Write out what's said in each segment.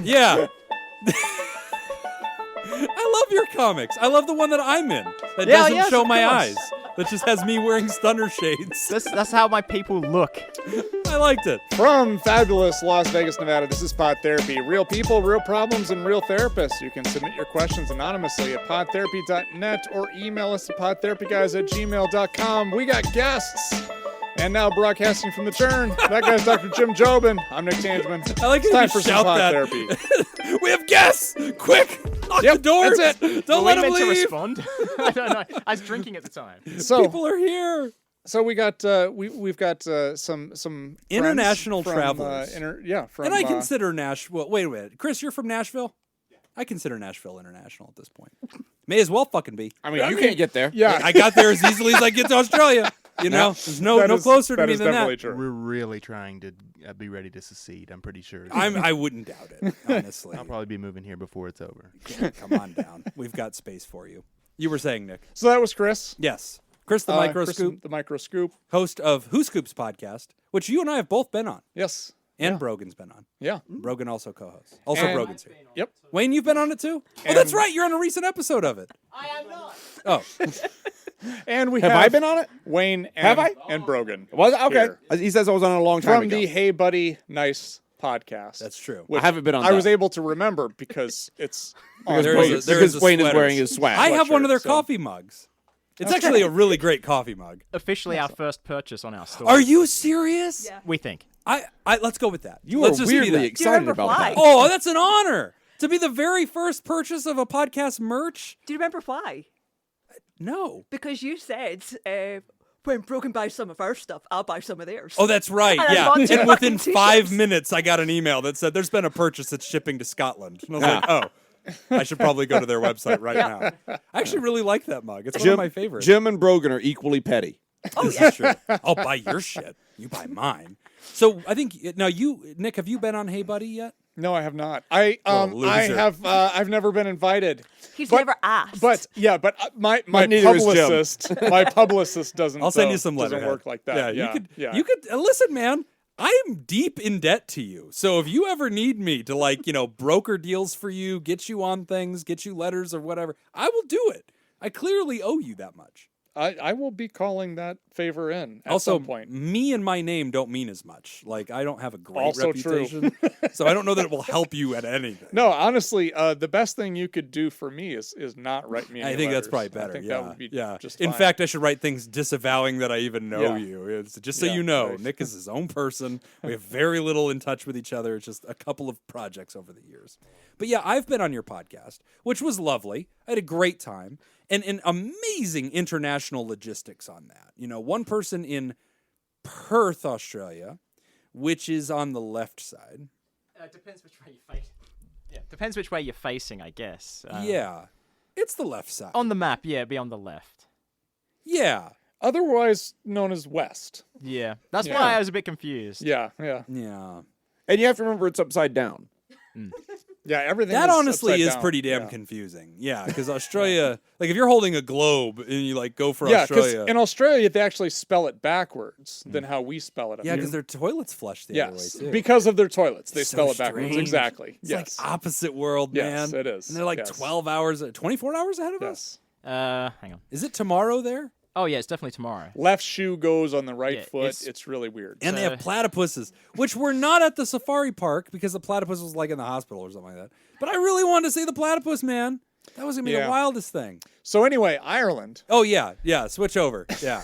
Yeah. I love your comics. I love the one that I'm in. That doesn't show my eyes. That just has me wearing stunner shades. That's how my people look. I liked it. From fabulous Las Vegas, Nevada, this is Pod Therapy. Real people, real problems, and real therapists. You can submit your questions anonymously at podtherapy.net or email us at podtherapyguys@gmail.com. We got guests. And now broadcasting from the Churn, that guy's Dr. Jim Jobin. I'm Nick Tangeman. I like it's how time you for some shout Pod that. Therapy. We have guests! Quick! Lock the doors! That's it. Don't let them to leave! respond? I don't know. I was drinking at the time. So People are here! So we got we've got some international from, travelers. From, and I consider Nashville. Wait a minute, Chris, you're from Nashville? I consider Nashville international at this point. May as well fucking be. I mean, you can't get there. Yeah, I got there as easily as I get to Australia. You know, there's no closer to me than that. True. We're really trying to be ready to secede. I'm pretty sure. I wouldn't doubt it, honestly. I'll probably be moving here before it's over. Yeah, come on down. We've got space for you. You were saying, Nick. So that was Chris. Yes. Chris the Microscoop. The Microscoop. Host of Whoscoops podcast, which you and I have both been on. Yes. And Brogan's been on. Yeah. Brogan also co-hosts. Also Brogan's here. Yep. Wayne, you've been on it too? Oh, that's right. You're on a recent episode of it. I am not. Oh. And we Have I been on it? Wayne and, Have I? and Brogan. Was okay. Here. He says I was on it a long time From ago. the Hey Buddy Nice podcast. That's true. I haven't been on I was that. able to remember because it's on There Wayne. is a- there is because a Wayne is sweater. wearing his swag. I have one of their so- coffee mugs. It's actually a really great coffee mug. Officially our first purchase on our store. Are you serious? Yeah. We think. I let's go with that. You Let's were just be weirdly that. excited remember about why? that. Oh, that's an honor. To be the very first purchase of a podcast merch? Do you remember why? No. Because you said, when Brogan buys some of our stuff, I'll buy some of theirs. Oh, that's right. And I Yeah. bought two And within fucking 5 t-shirts. minutes, I got an email that said there's been a purchase that's shipping to Scotland. And I was like, oh, I should probably go to their website right now. I actually really like that mug. It's one of my favorites. Jim and Brogan are equally petty. Oh, This yeah. is true. I'll buy your shit. You buy mine. So I think now Nick, have you been on Hey Buddy yet? No, I have not. I loser. have I've never been invited. He's But- never asked. But my neither is Jim. publicist doesn't. I'll send you some doesn't letterhead. work like that. Yeah, you could listen, man. I'm deep in debt to you. So if you ever need me to broker deals for you, get you on things, get you letters or whatever, I will do it. I clearly owe you that much. I will be calling that favor in at Also, some point. me and my name don't mean as much. Like, I don't have a great Also true. reputation. So I don't know that it will help you at anything. No, honestly, the best thing you could do for me is not write me. Any I think that's letters. probably better. I think yeah. that would be just In fine. fact, I should write things disavowing that I even know Yeah. you. It's just so Yeah, you know, right. Nick is his own person. We have very little in touch with each other. It's just a couple of projects over the years. But yeah, I've been on your podcast, which was lovely. I had a great time and amazing international logistics on that. One person in Perth, Australia, which is on the left side. Depends which way you face. Yeah. Depends which way you're facing, I guess. Yeah, it's the left side. On the map, yeah, it'd be on the left. Yeah. Otherwise known as West. Yeah. That's Yeah. why I was a bit confused. Yeah. Yeah. And you have to remember it's upside down. Yeah, everything. That is honestly upside is down. pretty damn Yeah. confusing. Yeah, because Australia, like if you're holding a globe and you go for Yeah, because Australia. in Australia they actually spell it backwards than how we spell it. Yeah, because their toilets flush the other way yes, too. because of their toilets, they So spell it backwards. strange. Exactly. It's yes. like opposite world, man. Yes, it is. And they're like Yes. 24 hours ahead of us. Yes. Hang on. Is it tomorrow there? Oh, yeah, it's definitely tomorrow. Left shoe goes on the right Yeah, foot. it's- It's really weird. And they have platypuses, which were not at the safari park because the platypus was like in the hospital or something like that. But I really wanted to see the platypus, man. That was gonna be the Yeah. wildest thing. So anyway, Ireland. Oh yeah, switch over. Yeah.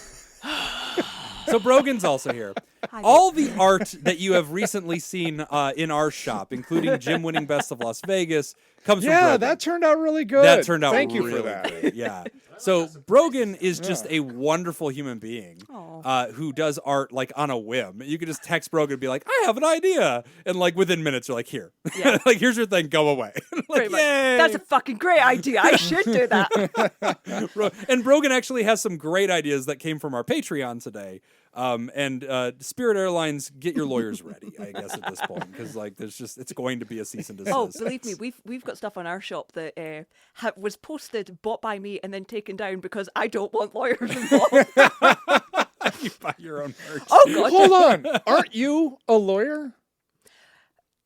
So Brogan's also here. Hi, All the art that you have recently seen in our shop, including Jim winning Best of Las Vegas, comes from Yeah, Brogan. that turned out really good. That turned out Thank you really for that. great. Yeah. So Brogan is just a wonderful human being who does art like on a whim. You could just text Brogan and be like, I have an idea. And like within minutes, you're like, here. Yeah. Like, here's your thing. Go away. Like, Pretty much. yay. That's a fucking great idea. I should do that. And Brogan actually has some great ideas that came from our Patreon today. And Spirit Airlines, get your lawyers ready, I guess, at this point. Because like it's going to be a cease and desist. Oh, believe me, we've got stuff on our shop that was posted, bought by me, and then taken down because I don't want lawyers involved. You buy your own merch. Oh god. Hold on. Aren't you a lawyer?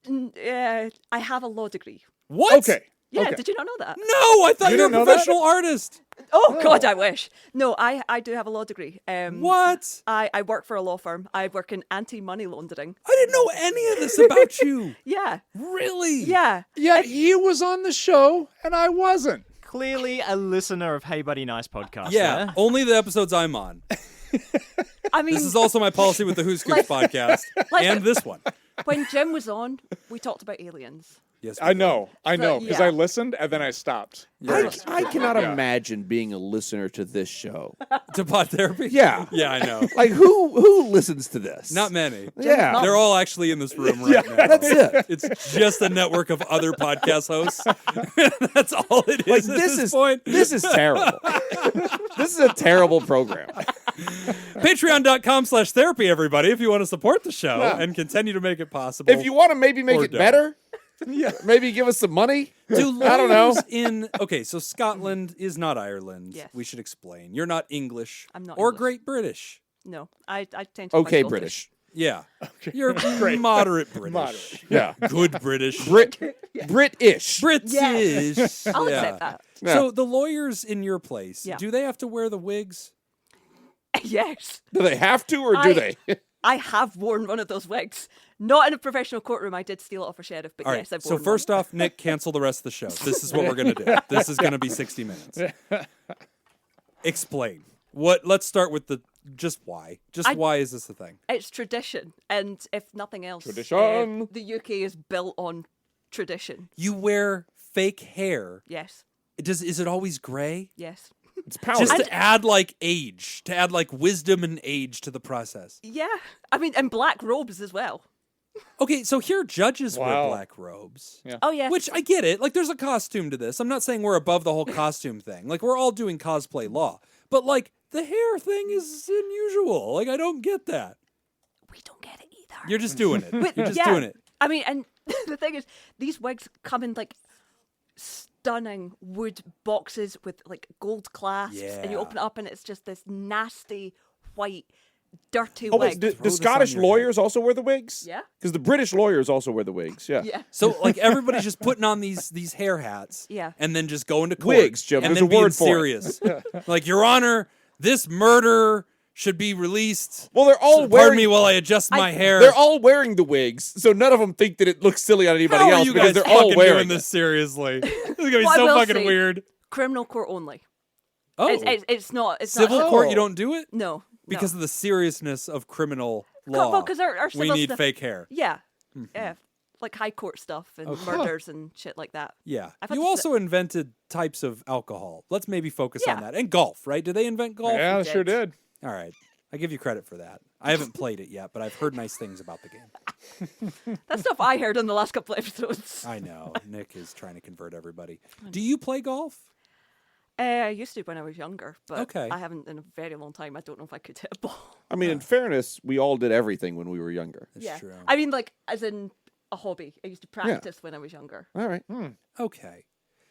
I have a law degree. What? Okay. Yeah, Okay. did you not know that? No, I thought You you were a didn't know that? professional artist. Oh, God, I wish. No, I do have a law degree. What? I work for a law firm. I work in anti-money laundering. I didn't know any of this about you. Yeah. Really? Yeah. Yet he was on the show and I wasn't. Clearly a listener of Hey Buddy Nice podcast. Yeah, there. only the episodes I'm on. I mean, This is also my policy with the Whoscoops podcast like- and this one. when Jim was on, we talked about aliens. Yes, I know, because yeah. I listened and then I stopped. I cannot imagine being a listener to this show. To Pod Therapy? Yeah. Yeah, I know. Like, who listens to this? Not many. Yeah. They're all actually in this room right now. That's it. It's just a network of other podcast hosts. That's all it Like, is at this point. This is terrible. This is a terrible program. Patreon.com/therapy, everybody, if you want to support the show Yeah. and continue to make it possible. If you want to maybe make Or it don't. better, maybe give us some money. Do I don't know. lawyers in okay, so Scotland is not Ireland. Yes. We should explain. You're not English. I'm not or English. Great British. No, I tend to. Okay, find British. Yeah. You're moderate British. Moderate. Yeah. Good British. British. British. I'll Yeah. accept that. Yeah. So the lawyers in your place, Yeah. do they have to wear the wigs? Yes. Do they have to, or do I- they? I have worn one of those wigs. Not in a professional courtroom. I did steal it off a sheriff, but All right. yes, I've So worn first one. off, Nick, cancel the rest of the show. This is what we're gonna do. This is gonna be 60 minutes. Explain. Let's start with just why. Why is this a thing? It's tradition, and if nothing else, Tradition. the UK is built on tradition. You wear fake hair. Yes, Is it always gray? yes, It's power. Just to add like age, to add like wisdom and age to the process. yeah. I mean, and black robes as well. Okay, so here judges wear Wow. black robes. Yeah. Oh yeah, Which I get it. Like there's a costume to this. I'm not saying we're above the whole costume thing. Like we're all doing cosplay law. But like the hair thing is unusual. Like I don't get that. we don't get it either. You're just doing it. But, You're just yeah, doing it. I mean, and the thing is, these wigs come in like stunning wood boxes with like gold clasps, and you Yeah. open it up, and it's just this nasty white, dirty Oh, wig. wait, do Throw this Scottish on your lawyers also wear the wigs? Yeah. Because the British lawyers also wear the wigs. Yeah. Yeah. So like everybody's just putting on these hair hats, Yeah. and then just going to court, Wigs, Jim. and There's then a being word for it. serious. Like Your Honor, this murder should be released. Well, they're all Pardon wearing. me while I adjust my hair. They're all wearing the wigs, so none of them think that it looks silly on anybody How are else you because guys they're all fucking wearing doing this seriously? This is gonna be Well, I so will fucking say- weird. Criminal court only. Oh, It's not. It's civil not. court, Oh. you don't do it No. because no. of the seriousness of criminal Well, law. because our we civil need stuff- fake hair. Yeah. Yeah. Like high court stuff and murders and shit like that. Yeah. I've had You to also invented types of alcohol. Let's maybe focus on Yeah. that. And golf, right? Did they invent golf? Yeah, I did. sure did. All right. I give you credit for that. I haven't played it yet, but I've heard nice things about the game. That's stuff I heard in the last couple of episodes. I know. Nick is trying to convert everybody. Do you play golf? I used to when I was younger, but Okay. I haven't in a very long time. I don't know if I could hit a ball. I mean, in fairness, we all did everything when we were younger. That's yeah. true. I mean, like, as in a hobby. I used to practice when I was younger. All right. Okay.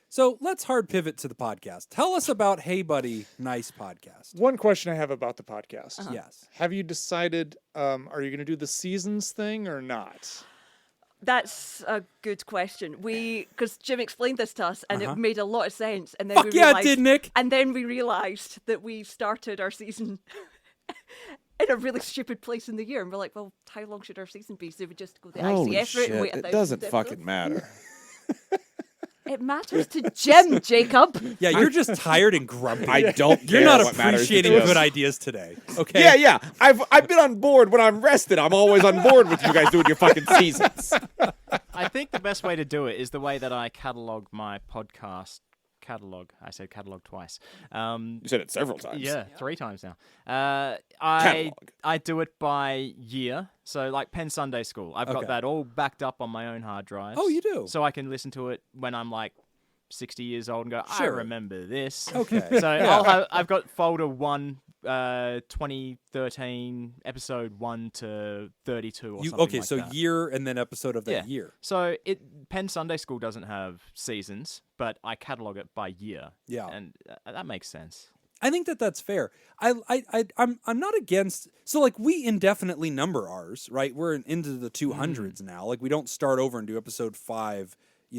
So let's hard pivot to the podcast. Tell us about Hey Buddy Nice Podcast. One question I have about the podcast. Uh-huh. Yes. Have you decided, are you going to do the seasons thing or not? That's a good question. Because Jim explained this to us, and Uh-huh. it made a lot of sense. And then Fuck we yeah, it realized, did, Nick. And then we realized that we started our season in a really stupid place in the year, and we're like, well, how long should our season be? So we just go the Holy ICF route and wait shit. a It thousand doesn't episodes. fucking matter. It matters to Jim, Jacob. Yeah, you're just tired and grumpy. I don't You're care not what matters to appreciating Jim. good ideas today. Okay. Yeah, yeah. I've been on board when I'm rested. I'm always on board with you guys doing your fucking seasons. I think the best way to do it is the way that I catalog my podcast. I said catalog twice. You said it several times. Yeah, 3 times now. Catalog. I do it by year. So like Penn Sunday School, I've Okay. got that all backed up on my own hard drives. Oh, you do? So I can listen to it when I'm like 60 years old and go, I Sure. remember this. Okay. So I've got folder 1, 2013, episode 1 to 32 or something like so that. year and then episode of that Yeah. year. So Penn Sunday School doesn't have seasons, but I catalog it by year. Yeah. And that makes sense. I think that's fair. I'm not against. So like we indefinitely number ours, right? We're into the 200s now. Like we don't start over and do episode 5,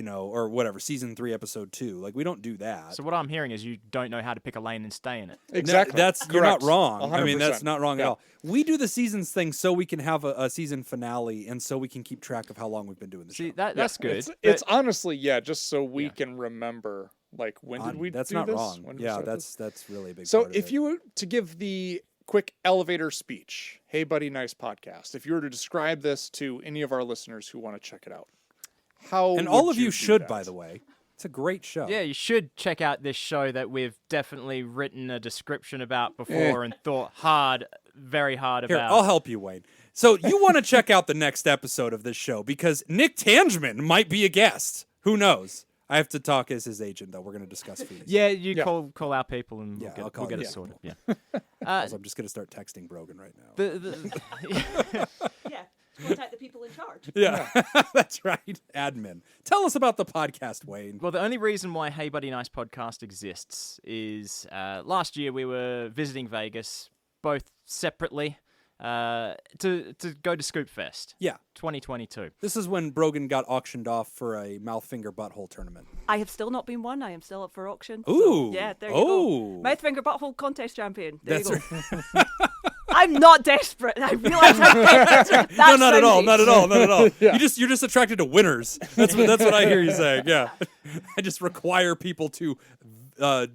or whatever, season 3, episode 2. Like we don't do that. So what I'm hearing is you don't know how to pick a lane and stay in it. Exactly. You're not Correct. wrong. I mean, 100%. that's not wrong at Yeah. all. We do the seasons thing so we can have a season finale and so we can keep track of how long we've been doing the See, show. that's good. It's honestly, just so we can remember, like, when did we That's do not this? wrong. When did we Yeah, start this? that's really a big So part of if it. you were to give the quick elevator speech, hey buddy, nice podcast, if you were to describe this to any of our listeners who want to check it out, how And all would of you do should, that? by the way. It's a great show. Yeah, you should check out this show that we've definitely written a description about before and thought very hard Here, about. I'll help you, Wayne. So you want to check out the next episode of this show because Nick Tangeman might be a guest. Who knows? I have to talk as his agent, though. We're going to discuss fees. Yeah, you Yeah. call our people and Yeah, I'll we'll call get you. it sorted. Yeah. Also, I'm just going to start texting Brogan right now. Yeah, contact the people in charge. Yeah, that's right. Admin. Tell us about the podcast, Wayne. Well, the only reason why Hey Buddy Nice podcast exists is last year we were visiting Vegas, both separately, to go to Scoop Fest Yeah. 2022. This is when Brogan got auctioned off for a mouth, finger, butthole tournament. I have still not been won. I am still up for auction. Ooh. So, yeah, there you Oh. go. Mouth, finger, butthole contest champion. There That's you go. I'm not desperate. I realize how desperate that No, not at all. sounded. Not at all. Not at all. You're just attracted to winners. That's what I hear you saying. Yeah. I just require people to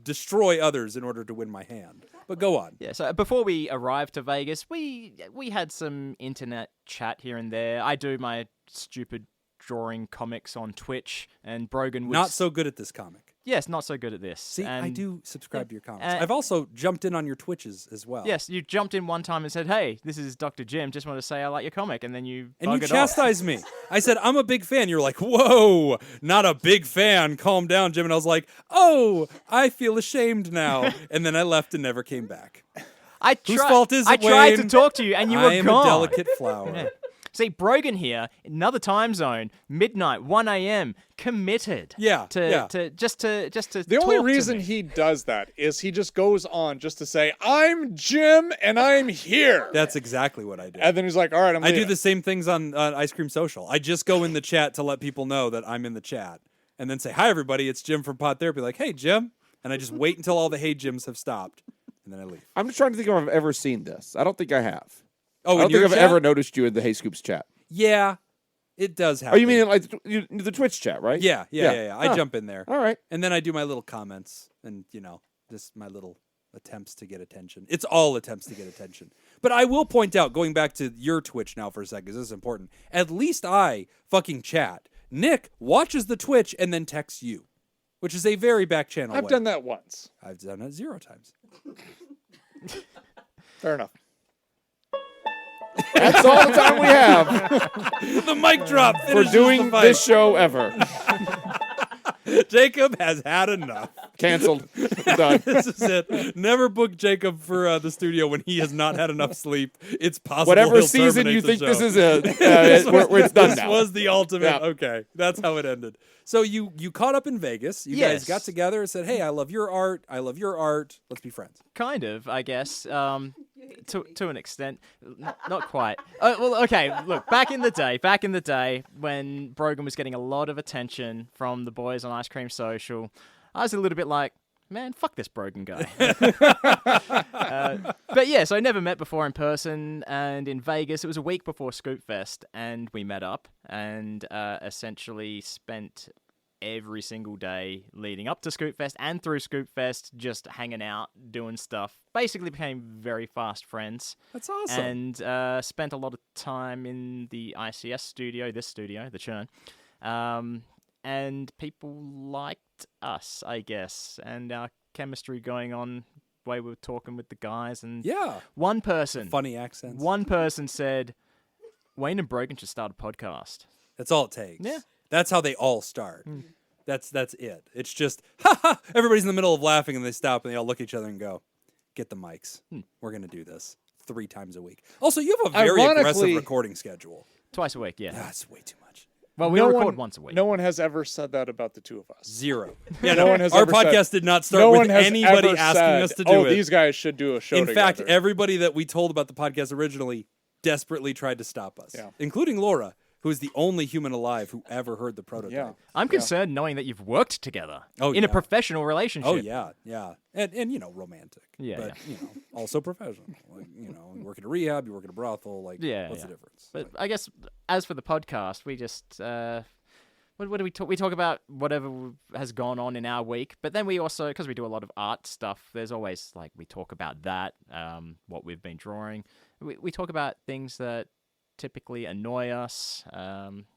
destroy others in order to win my hand. But go on. Yeah, so before we arrived to Vegas, we had some internet chat here and there. I do my stupid drawing comics on Twitch, and Brogan was Not so good at this comic. Yes, not so good at this. See, I And do subscribe to your comics. uh, I've also jumped in on your Twitches as well. Yes, you jumped in one time and said, "Hey, this is Dr. Jim. Just want to say I like your comic," and then you And you buggered off. chastised me. I said, I'm a big fan. You're like, whoa, not a big fan. Calm down, Jim. And I was like, oh, I feel ashamed now. And then I left and never came back. Whose fault is it, I tried to Wayne? talk to you, and you I were am gone. a delicate flower. Yeah. See, Brogan here, another time zone, midnight, 1 a.m., committed. Yeah, yeah. To just to The only talk to reason me. he does that is he just goes on just to say, I'm Jim and I'm here. That's exactly what I do. And then he's like, all right, I'm I do leaving." the same things on Ice Cream Social. I just go in the chat to let people know that I'm in the chat. And then say, hi, everybody, it's Jim from Pod Therapy. Like, hey, Jim. And I just wait until all the hey Jims have stopped. And then I leave. I'm just trying to think if I've ever seen this. I don't think I have. Oh, I don't in your think I've chat? ever noticed you in the Hey Scoops chat. Yeah, it does Oh, happen. you mean in, like the Twitch chat, right? Yeah. I Huh. jump in there. All right. And then I do my little comments and, just my little attempts to get attention. It's all attempts to get attention. But I will point out, going back to your Twitch now for a second, because this is important. At least I fucking chat. Nick watches the Twitch and then texts you, which is a very back channel I've way. done that once. I've done it 0 times. Fair enough. That's all the time we have The mic drop for finishes doing the fight. this show ever. Jacob has had enough. Canceled. Done. This is it. Never book Jacob for the studio when he has not had enough sleep. It's possible Whatever he'll season terminate you the think show. this is where it's done This now. was the ultimate. Yeah. Okay, that's how it ended. So you caught up in Vegas. You guys Yes. got together and said, "Hey, I love your art. I love your art. Let's be friends." Kind of, I guess. To an extent, not quite. Well, okay. Look, back in the day, when Brogan was getting a lot of attention from the boys on Ice Cream Social, I was a little bit like, man, fuck this Brogan guy. But yes, I never met before in person, and in Vegas, it was a week before Scoop Fest, and we met up and essentially spent every single day leading up to Scoop Fest and through Scoop Fest just hanging out, doing stuff. Basically became very fast friends. That's awesome. And spent a lot of time in the ICS studio, the Churn. And people liked us, I guess, and our chemistry going on, the way we were talking with the guys. And Yeah, one person said, Wayne and Brogan should start a podcast. that's all it takes. Yeah. That's how they all start. That's it. It's just, ha ha. Everybody's in the middle of laughing and they stop and they all look at each other and go, "Get the mics. We're gonna do this 3 times a week." Also, you have a very aggressive Ironically- recording schedule. Twice a week, yeah. That's way too much. Well, we record once a week. No one has ever said that about the two of us. Zero. Yeah, No one has our ever podcast said- did not start No with one has anybody ever asking said, us to do it. these guys should do a show In fact, together. everybody that we told about the podcast originally desperately tried to stop us, including Laura, who is the only human alive who ever heard the prototype. Yeah. I'm concerned knowing that you've worked together in yeah. a professional relationship. Oh yeah, and romantic. Yeah, but also professional. Like, you work at a rehab, you work at a brothel. Like, what's the difference? But I guess as for the podcast, we just what do we talk? We talk about whatever has gone on in our week, but then we also, because we do a lot of art stuff, there's always like we talk about that, what we've been drawing. We talk about things that typically annoy us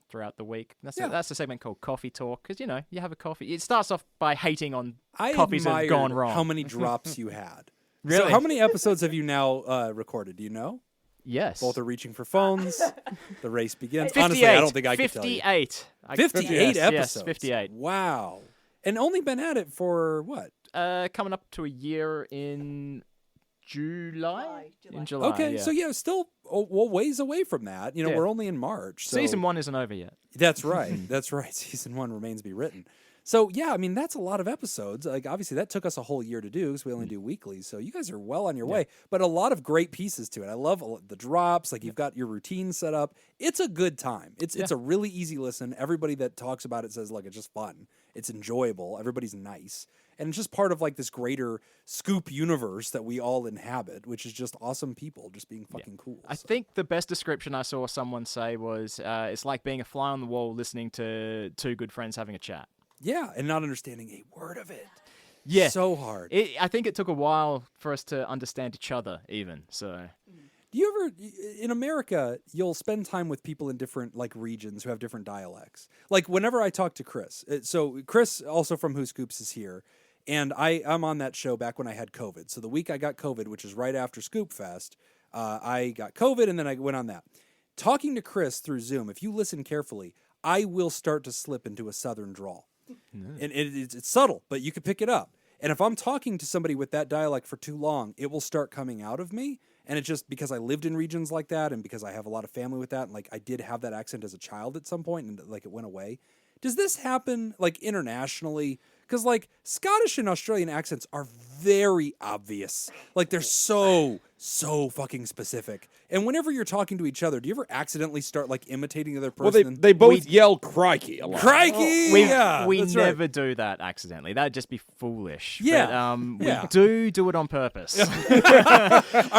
throughout the week. That's a segment called Coffee Talk, because you have a coffee. It starts off by hating on coffees that have gone wrong. How many drops you had? Really? So how many episodes have you now recorded? Do you know? Yes. Both are reaching for phones. The race begins. 58. Honestly, I don't think I could tell you. 58. 58 episodes. Yes, 58. Wow. And only been at it for what? Coming up to a year in July. In July. Okay, yeah. so still a ways away from that. We're only in March. So. Season 1 isn't over yet. That's right. That's right. Season 1 remains to be written. So, that's a lot of episodes. Like, obviously, that took us a whole year to do because we only do weekly. So, you guys are well on your way. But a lot of great pieces to it. I love the drops. Like, you've got your routine set up. It's a good time. It's a really easy listen. Everybody that talks about it says, look, it's just fun. It's enjoyable. Everybody's nice. And it's just part of, like, this greater Scoop universe that we all inhabit, which is just awesome people just being fucking cool. I think the best description I saw someone say was, it's like being a fly on the wall listening to two good friends having a chat. Yeah, and not understanding a word of it. Yeah. So hard. I think it took a while for us to understand each other, even. So, do you ever, in America, you'll spend time with people in different regions who have different dialects. Like whenever I talk to Chris, so Chris, also from Whoscoops, is here, and I'm on that show back when I had COVID. So the week I got COVID, which is right after Scoop Fest, I got COVID, and then I went on that. Talking to Chris through Zoom, if you listen carefully, I will start to slip into a southern drawl. And it's subtle, but you can pick it up. And if I'm talking to somebody with that dialect for too long, it will start coming out of me. And it's just because I lived in regions like that and because I have a lot of family with that. And I did have that accent as a child at some point and it went away. Does this happen internationally? Because Scottish and Australian accents are very obvious. They're so fucking specific. And whenever you're talking to each other, do you ever accidentally start imitating the other person? Well, they both yell crikey a lot. Crikey! We that's never right. do that accidentally. That'd just be foolish. Yeah. But, we do it on purpose. All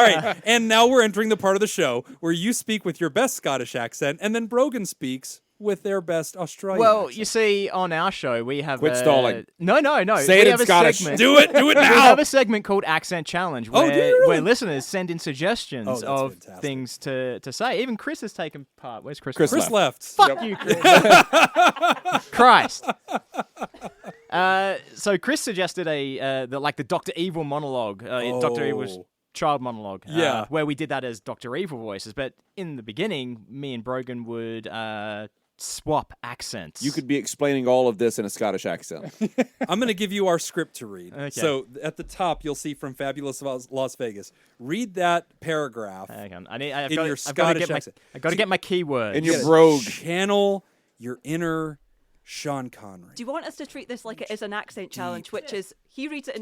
right, and now we're entering the part of the show where you speak with your best Scottish accent, and then Brogan speaks with their best Australian Well, accent. you see, on our show, we have Quit stalling. No. Say it we in have a Scottish. segment. Do it We now! have a segment called Accent Challenge Oh, do you really? where listeners send in suggestions Oh, that's of fantastic. things to say. Even Chris has taken part. Where's Chris? Chris Chris left. Fuck you, Chris. Christ. So Chris suggested the Dr. Evil monologue. Dr. Evil's child monologue. Yeah. Where we did that as Dr. Evil voices. But in the beginning, me and Brogan would swap accents. You could be explaining all of this in a Scottish accent. I'm going to give you our script to read. Okay. So at the top, you'll see from Fabulous Las Vegas. Read that paragraph Hang on. in your I've got to Scottish get accent. I've got to get my keywords. In your brogue. Channel your inner Sean Connery. Do you want us to treat this like it is an accent challenge, which is he reads it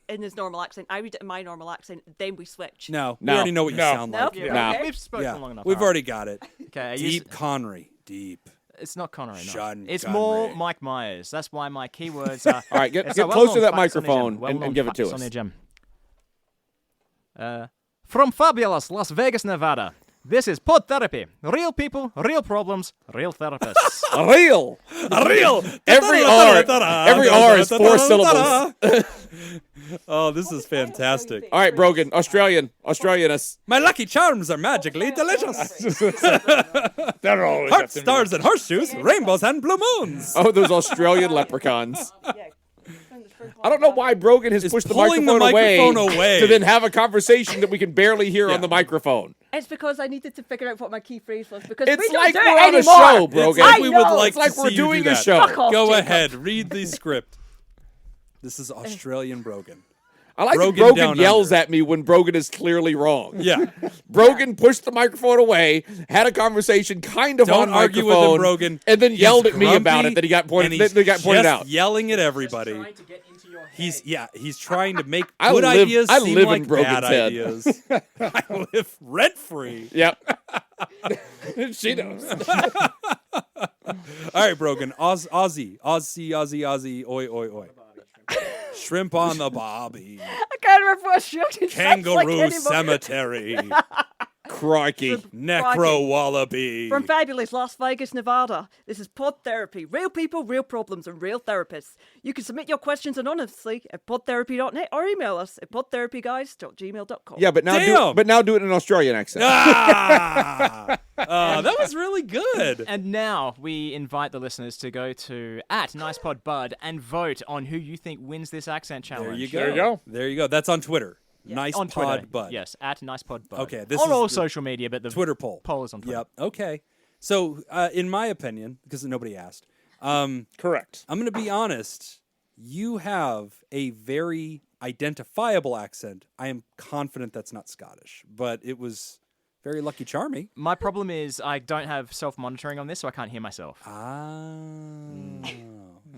in his normal accent, I read it in my normal accent, then we switch? No, we No. already know what you No. sound Nope. like. Yeah. Okay. We've spoken long enough. We've All right. already got it. Okay. Deep Connery. Deep. It's not Connery. No. Sean It's Connery. more Mike Myers. That's why my keywords are. All right, get it's a close to that well-known facts on the microphone gem. Well-known and give it to facts on us. the gem. From fabulous Las Vegas, Nevada, this is Pod Therapy. Real people, real problems, real therapists. Real. Every R is 4 syllables. Oh, this is fantastic. All right, Brogan, Australianus. My lucky charms are magically delicious. They're always Heart up to me. stars and horseshoes, rainbows and blue moons. Oh, those Australian leprechauns. I don't know why Brogan has pushed the pulling the microphone microphone away. to then have a conversation that we can barely hear on the microphone. It's because I needed to figure out what my key phrase was because It's we don't like do we're it on a anymore. show, Brogan. It's like I we know. would like It's like to we're see you doing do a that. show. Fuck off, Go Jacob. ahead, read the script. This is Australian Brogan. I like Brogan that down Brogan yells under. at me when Brogan is clearly wrong. Yeah. Brogan pushed the microphone away, had a conversation kind of Don't on argue with microphone, him, Brogan. and then He's yelled at me about grumpy, it. That he got pointed. and he's That got pointed just out. yelling at everybody. to get into your head. He's trying to make I good live- ideas I seem live in like Brogan's bad head. ideas. I live rent free. Yep. She knows. All right, Brogan. Aussie, oi, oi, oi. Shrimp on the bobby. I can't remember what show it sounds like Kangaroo anymore. cemetery. Crikey. Necro wallaby. From fabulous Las Vegas, Nevada, this is Pod Therapy. Real people, real problems, and real therapists. You can submit your questions anonymously at podtherapy.net or email us at podtherapyguys.gmail.com. Yeah, but now do it in an Australian accent. Ah! That was really good. And now we invite the listeners to go to @NicePodBud and vote on who you think wins this accent challenge. There you go. There you go. There you go. That's on Twitter. Nice on pod Twitter. bud. Yes, @NicePodBud. Okay, this on is all the social media, but the Twitter poll. poll is on Twitter. Yep. Okay. So, in my opinion, because nobody asked, Correct. I'm going to be honest. You have a very identifiable accent. I am confident that's not Scottish, but it was very Lucky Charmy. My problem is I don't have self-monitoring on this, so I can't hear myself.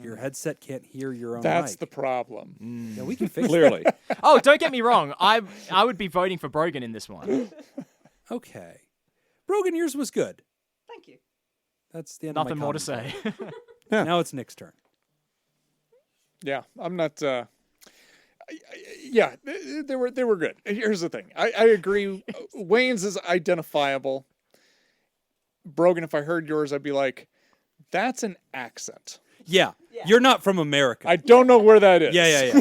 Your headset can't hear your own That's mic. the problem. Yeah, we can fix Clearly. Oh, don't get me wrong. I would be voting for Brogan in this one. that. Okay. Brogan, yours was good. Thank you. That's the end Nothing of my more to say. Now it's Nick's turn. Yeah, I'm not. Yeah, they were good. Here's the thing. I agree. Wayne's is identifiable. Brogan, if I heard yours, I'd be like, "That's an accent." Yeah. You're not from America. I don't know where that is. Yeah.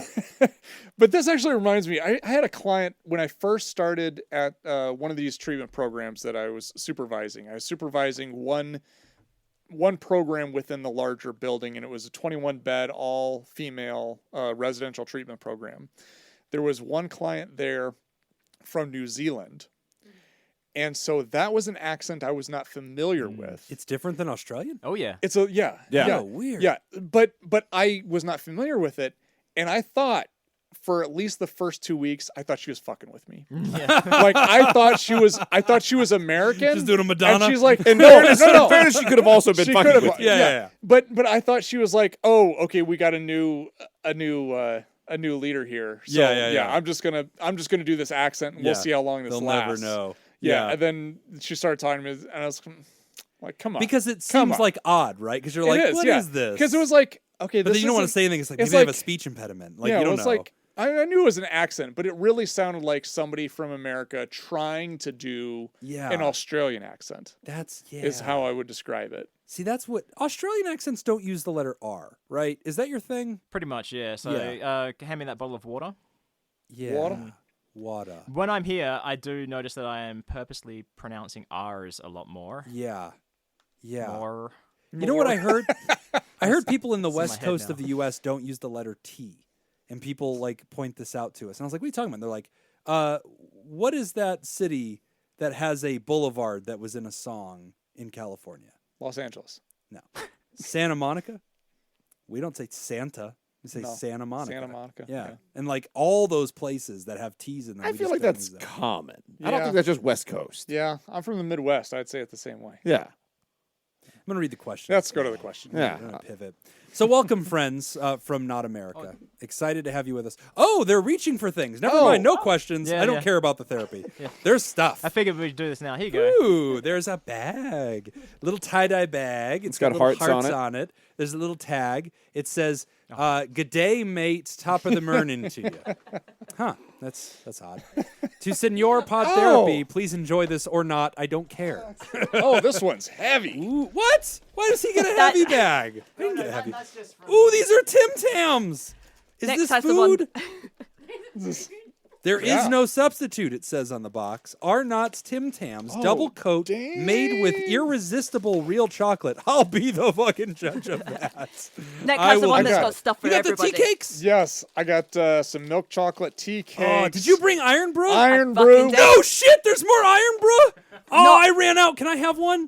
But this actually reminds me. I had a client when I first started at one of these treatment programs that I was supervising. I was supervising one program within the larger building, and it was a 21-bed, all-female residential treatment program. There was one client there from New Zealand, and so that was an accent I was not familiar with. It's different than Australian? Oh, yeah. It's a yeah. Oh, weird. Yeah, but I was not familiar with it, and I thought for at least the first 2 weeks, I thought she was fucking with me. Like I thought she was American. Just doing a Madonna? And she's like, In no. fairness, she could have also been She fucking could've- with you. Yeah. But I thought she was like, oh, okay, we got a new leader here. So Yeah. I'm just gonna do this accent, and we'll Yeah. see how long this They'll lasts. never know. Yeah. And then she started talking to me, and I was like, come on. Because it Come seems on. like odd, right? Because you're It like, is, what yeah. is this? Because it was like, okay, But this then you don't want to isn't- say anything. It's like it's maybe they have a like- speech impediment. Like yeah, you well, don't it's know. like I knew it was an accent, but it really sounded like somebody from America trying to do an Australian accent. That's Is how I would describe it. See, that's what Australian accents don't use the letter R, right? Is that your thing? Pretty much, yeah. So hand me that bottle of water. Yeah. Water. When I'm here, I do notice that I am purposely pronouncing R's a lot more. Yeah. More. You know what I heard? I heard people in the It's in my west head coast now. of the U.S. don't use the letter T, and people like point this out to us. And I was like, "What are you talking about?" And they're like, "What is that city that has a boulevard that was in a song in California?" Los Angeles. No, Santa Monica. We don't say Santa. We say No. Santa Monica. Santa Monica. Yeah. And like all those places that have T's in them. I we feel just like don't that's use them. common. I don't Yeah. think that's just West Coast. Yeah, I'm from the Midwest. I'd say it the same way. Yeah. I'm gonna read the question. Let's go to the question. Yeah. We're gonna pivot. So welcome, friends from Not America. Excited to have you with us. Oh, they're reaching for things. Never mind, no questions. Yeah, I don't yeah. care about the therapy. There's stuff. I figured we'd do this now. Here you go. Ooh, there's a bag. Little tie-dye bag. It's got got little hearts on it. on it. There's a little tag. It says, good day, mate. Top of the morning to you. Huh. That's odd. To Senor Pod Therapy, please enjoy this or not. I don't care. Oh, this one's heavy. Ooh, what? Why does he get a heavy bag? I didn't get a heavy. Ooh, these are Tim Tams. Is Next this has the one- food? There is no substitute, it says on the box. Arnott's Tim Tams, double coat, made with irresistible real chocolate. I'll be the fucking judge of that. Nick I has the will one do that's that. got stuff for You got everybody. the tea cakes? Yes, I got some milk chocolate tea cakes. Oh, did you bring Iron Brew? Iron fucking Brew? did. No shit, there's more Iron Brew? Oh, I ran out. Can I have one?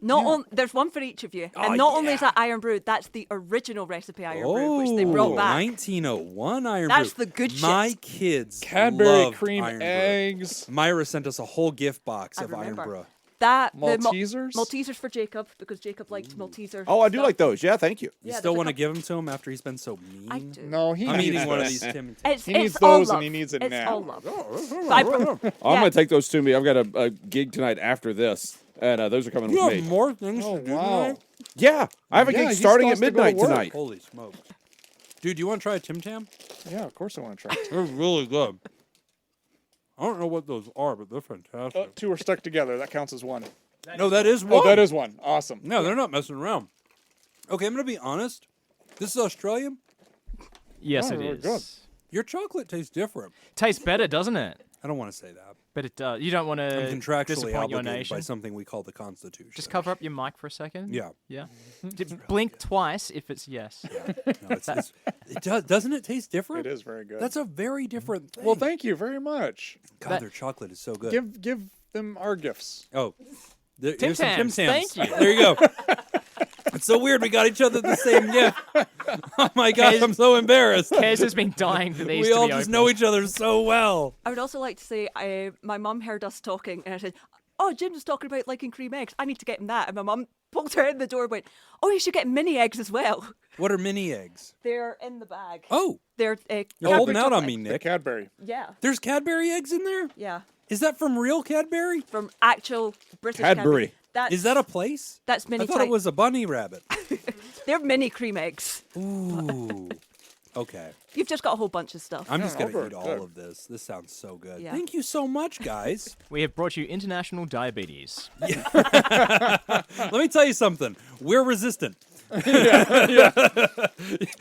There's one for each of you. Oh, And not only is yeah. that Iron Brew, that's the original recipe Iron Brew, which they brought back. 1901 Iron Brew. That's the good shit. My kids Cadbury loved cream Iron Brew. eggs. Myra sent us a whole gift box I of Iron remember. Brew. The Maltesers? Maltesers for Jacob, because Jacob liked Malteser. Oh, I do stuff. like those. Yeah, thank you. You Yeah, still there's a want to couple- give them to him after he's been so mean? I do. No, he I'm needs eating one of this. these Tim. It's, He needs it's all those and love. he needs it it's now. all love. But I I'm gonna take those to me. I've got a gig tonight after this, and those are coming You with have me. more things Oh, to do wow. tonight? Yeah, I have a Yeah, gig he starting still at has to go to midnight work. tonight. Holy smokes. Dude, do you want to try a Tim Tam? Yeah, of course I want to try. They're really good. I don't know what those are, but they're fantastic. Two are stuck together. That counts as one. No, that is one. Oh, that is one. Awesome. No, they're not messing around. Okay, I'm going to be honest. This is Australian. Yes, Oh, it very is. good. Your chocolate tastes different. Tastes better, doesn't it? I don't want to say that. But it does. You don't want I'm to contractually disappoint your obligated nation. by something we call the Constitution. Just cover up your mic for a second. Yeah. Yeah. Blink twice if it's yes. No, it does. Doesn't it taste different? It is very good. That's a very different thing. Well, thank you very much. God, their chocolate is so good. Give them our gifts. Oh, Tim here's some Tim Tams. Tams. Thank you. There you go. It's so weird. We got each other the same gift. Oh my gosh, I'm so embarrassed. Kez has been dying for these We to all be just opened. know each other so well. would also like to say, my mum heard us talking, and I said, "Oh, Jim's talking about liking cream eggs. I need to get him that." And my mum poked her in the door and went, "Oh, you should get mini eggs as well." What are mini eggs? They're in the bag. Oh, They're you're holding out on chocolate. me, The Nick. Cadbury. Yeah, There's Cadbury eggs in there? yeah. Is that from real Cadbury? From actual British Cadbury. That's, Is that a place? That's mini I thought type. it was a bunny rabbit. They're mini cream eggs. Ooh. Okay. You've just got a whole bunch of stuff. I'm just going to over eat it. all Good. of this. This sounds so good. Yeah. Thank you so much, guys. We have brought you international diabetes. Let me tell you something. We're resistant.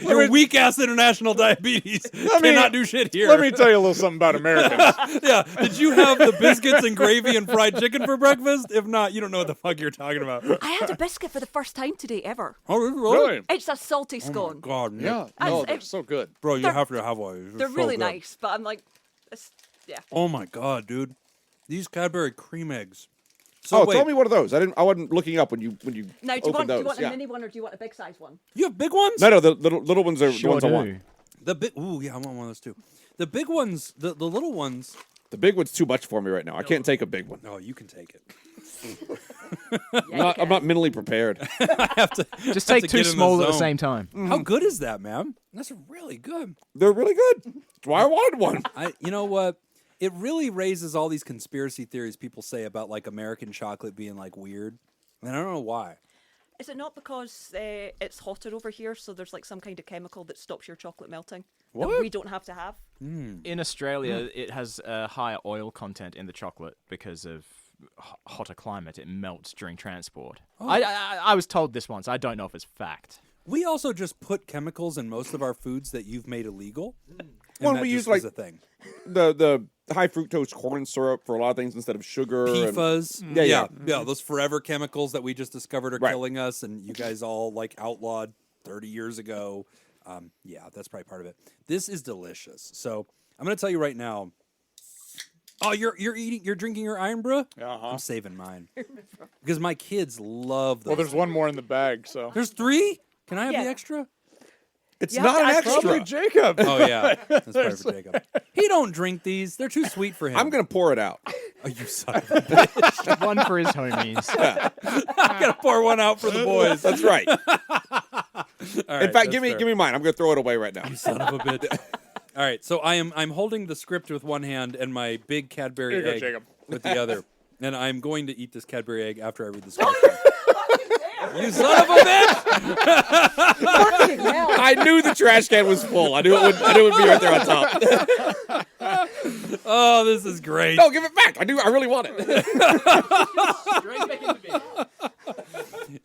Your weak ass international diabetes cannot do shit here. Let me tell you a little something about Americans. Yeah. Did you have the biscuits and gravy and fried chicken for breakfast? If not, you don't know what the fuck you're talking about. I had a biscuit for the first time today ever. Oh, really? It's a salty Oh my scone. God, Nick. Yeah. I- No, I- they're so good. Bro, you They're- have to have one. They're really nice, but I'm like, yeah. Oh my God, dude. These Cadbury cream eggs. So Oh, wait, tell me one of those. I wasn't looking up when you Now, do you opened want, those. do you want yeah. a mini one or do you want a big size one? you have big ones? No, the little ones are the Sure ones I do. want. The big. Ooh, yeah, I want one of those too. The big ones, the little ones. The big one's too much for me right now. I can't take a big one. No, you can take it. I'm not mentally prepared. I have to Just have take to two get in small at the zone. same time. How good is that, man? That's really good. They're really good. That's why I wanted one. You know what? It really raises all these conspiracy theories people say about like American chocolate being like weird, and I don't know why. Is it not because it's hotter over here, so there's like some kind of chemical that stops your chocolate melting that we don't have to have? In Australia, it has a higher oil content in the chocolate because of hotter climate. It melts during transport. I was told this once. I don't know if it's fact. We also just put chemicals in most of our foods that you've made illegal. And Well, that we just use, is like, a thing. The high fructose corn syrup for a lot of things instead of sugar. and- PFAS. Yeah. Those forever chemicals that we just discovered are Right. killing us, and you guys all like outlawed 30 years ago. Yeah, that's probably part of it. This is delicious. So I'm gonna tell you right now. Oh, you're drinking your Iron Brew? Uh-huh. I'm saving mine because my kids love those. Well, there's one more in the bag, so. There's 3. Can I have Yeah. the extra? It's You not have an to ask Probably extra. Jacob. Oh yeah, that's probably for Jacob. He don't drink these. They're too sweet for him. I'm gonna pour it out. Oh, you son of a bitch! One for his homies. I'm gonna pour one out for the boys. That's right. All In right, fact, give that's me mine. I'm gonna throw it away right now. You son of a bitch. All right, so I'm holding the script with one hand and my big Cadbury Here you go, egg Jacob. with the other, and I'm going to eat this Cadbury egg after I read the script. You son of a bitch! I knew the trash can was full. I knew it would be right there on top. Oh, this is great. No, give it back. I really want it.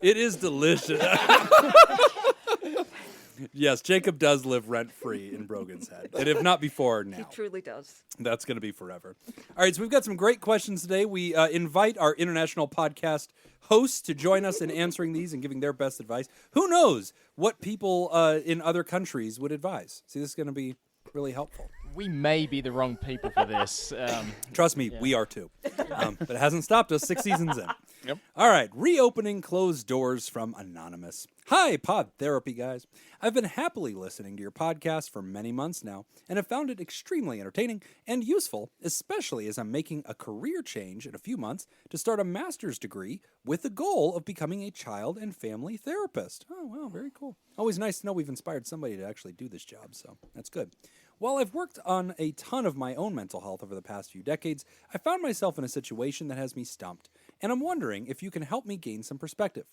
It is delicious. Yes, Jacob does live rent-free in Brogan's head. And if not before, He now. truly does. That's going to be forever. All right, so we've got some great questions today. We invite our international podcast hosts to join us in answering these and giving their best advice. Who knows what people in other countries would advise? See, this is going to be really helpful. We may be the wrong people for this. Trust me, we are too. But it hasn't stopped us 6 seasons in. Yep. All right, reopening closed doors from Anonymous. Hi, Pod Therapy guys. I've been happily listening to your podcast for many months now and have found it extremely entertaining and useful, especially as I'm making a career change in a few months to start a master's degree with the goal of becoming a child and family therapist. Oh, wow, very cool. Always nice to know we've inspired somebody to actually do this job, so that's good. While I've worked on a ton of my own mental health over the past few decades, I found myself in a situation that has me stumped, and I'm wondering if you can help me gain some perspective.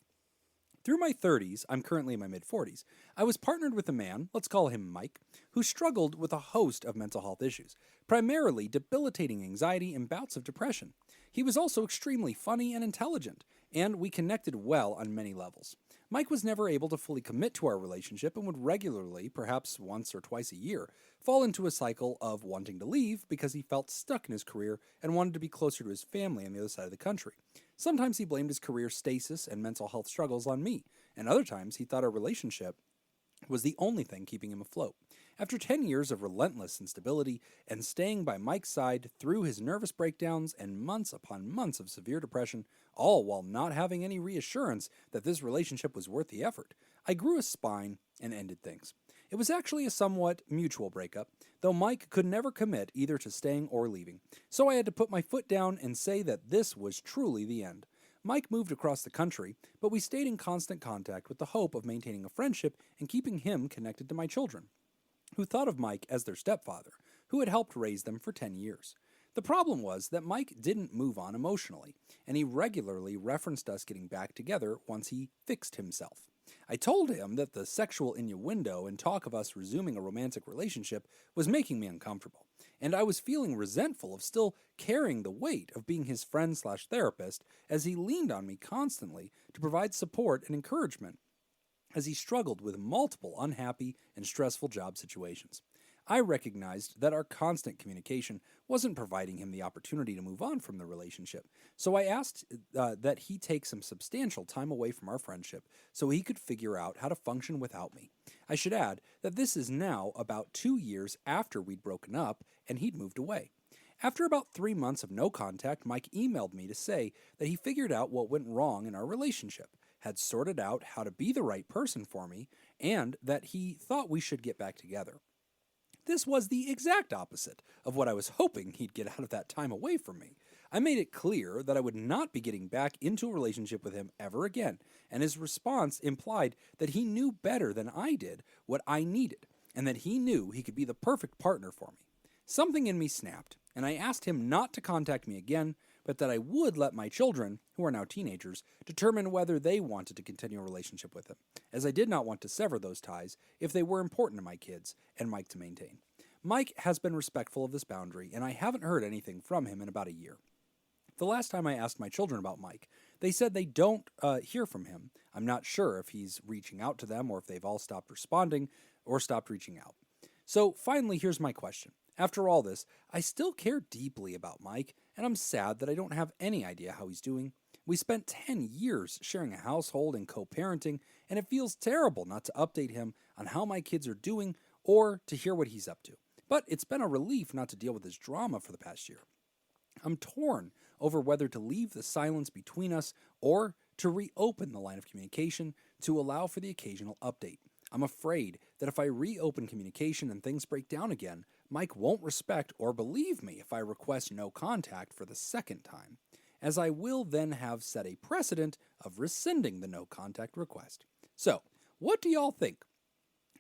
Through my 30s, I'm currently in my mid-40s, I was partnered with a man, let's call him Mike, who struggled with a host of mental health issues, primarily debilitating anxiety and bouts of depression. He was also extremely funny and intelligent, and we connected well on many levels. Mike was never able to fully commit to our relationship and would regularly, perhaps once or twice a year, fall into a cycle of wanting to leave because he felt stuck in his career and wanted to be closer to his family on the other side of the country. Sometimes he blamed his career stasis and mental health struggles on me, and other times he thought our relationship was the only thing keeping him afloat. After 10 years of relentless instability and staying by Mike's side through his nervous breakdowns and months upon months of severe depression, all while not having any reassurance that this relationship was worth the effort, I grew a spine and ended things. It was actually a somewhat mutual breakup, though Mike could never commit either to staying or leaving, so I had to put my foot down and say that this was truly the end. Mike moved across the country, but we stayed in constant contact with the hope of maintaining a friendship and keeping him connected to my children, who thought of Mike as their stepfather, who had helped raise them for 10 years. The problem was that Mike didn't move on emotionally, and he regularly referenced us getting back together once he fixed himself. I told him that the sexual innuendo and talk of us resuming a romantic relationship was making me uncomfortable, and I was feeling resentful of still carrying the weight of being his friend/therapist as he leaned on me constantly to provide support and encouragement as he struggled with multiple unhappy and stressful job situations. I recognized that our constant communication wasn't providing him the opportunity to move on from the relationship, so I asked that he take some substantial time away from our friendship so he could figure out how to function without me. I should add that this is now about 2 years after we'd broken up and he'd moved away. After about 3 months of no contact, Mike emailed me to say that he figured out what went wrong in our relationship, had sorted out how to be the right person for me, and that he thought we should get back together. This was the exact opposite of what I was hoping he'd get out of that time away from me. I made it clear that I would not be getting back into a relationship with him ever again, and his response implied that he knew better than I did what I needed, and that he knew he could be the perfect partner for me. Something in me snapped, and I asked him not to contact me again, but that I would let my children, who are now teenagers, determine whether they wanted to continue a relationship with him, as I did not want to sever those ties if they were important to my kids and Mike to maintain. Mike has been respectful of this boundary, and I haven't heard anything from him in about a year. The last time I asked my children about Mike, they said they don't hear from him. I'm not sure if he's reaching out to them or if they've all stopped responding or stopped reaching out. So finally, here's my question. After all this, I still care deeply about Mike, and I'm sad that I don't have any idea how he's doing. We spent 10 years sharing a household and co-parenting, and it feels terrible not to update him on how my kids are doing or to hear what he's up to. But it's been a relief not to deal with his drama for the past year. I'm torn over whether to leave the silence between us or to reopen the line of communication to allow for the occasional update. I'm afraid that if I reopen communication and things break down again, Mike won't respect or believe me if I request no contact for the second time, as I will then have set a precedent of rescinding the no contact request. So, what do y'all think?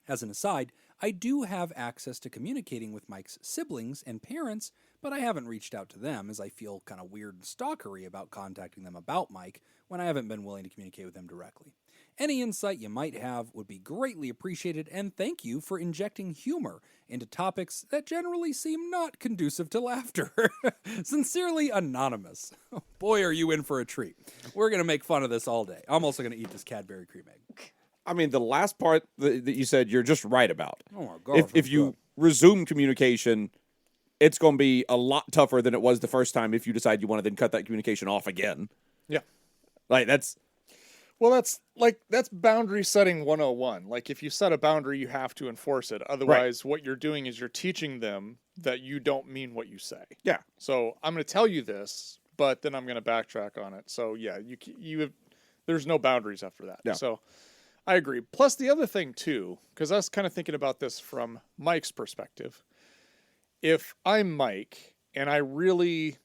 As an aside, I do have access to communicating with Mike's siblings and parents, but I haven't reached out to them as I feel kind of weird and stalkery about contacting them about Mike when I haven't been willing to communicate with them directly. Any insight you might have would be greatly appreciated, and thank you for injecting humor into topics that generally seem not conducive to laughter. Sincerely, Anonymous. Boy, are you in for a treat. We're going to make fun of this all day. I'm also going to eat this Cadbury cream egg. I mean, the last part that you said, you're just right about. Oh my God. If you resume communication, it's going to be a lot tougher than it was the first time if you decide you want to then cut that communication off again. Yeah. Like, that's... Well, that's boundary setting 101. Like, if you set a boundary, you have to enforce it. Otherwise, what you're doing is you're teaching them that you don't mean what you say. Yeah. So I'm going to tell you this, but then I'm going to backtrack on it. So yeah, there's no boundaries after that. Yeah. So I agree. Plus the other thing too, because I was kind of thinking about this from Mike's perspective. If I'm Mike and I really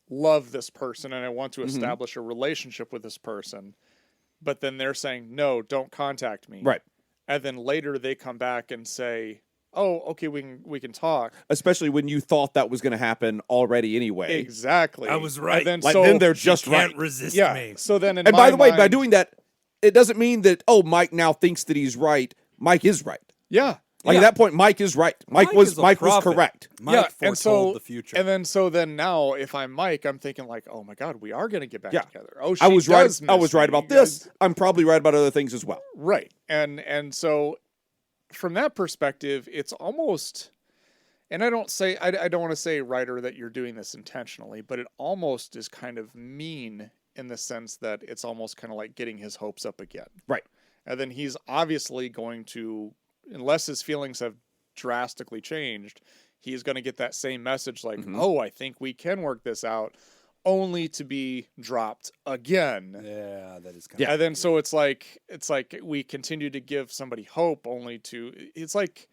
love this person and I want to establish a relationship with this person, but then they're saying, no, don't contact me. Right. And then later they come back and say, oh, okay, we can talk. Especially when you thought that was going to happen already anyway. Exactly. I was right. And Then they're just Can't right. resist yeah. me. So then, And by the way, by doing that, it doesn't mean that, Mike now thinks that he's right. Mike is right. yeah. Like at that point, Mike is right. Mike was prophet. correct. Mike and foretold the future. And then now, if I'm Mike, I'm thinking like, oh my God, we are going to get back together. Oh, I was right. I was right miss me. about this. I'm probably right about other things as well. Right. And so from that perspective, it's almost, and I don't want to say, writer, that you're doing this intentionally, but it almost is kind of mean in the sense that it's almost kind of like getting his hopes up again. Right. And then he's obviously going to, unless his feelings have drastically changed, he's going to get that same message like, oh, I think we can work this out, only to be dropped again. Yeah, that is kind Yeah. of And then so it's like we continue to give somebody hope only to, it's like,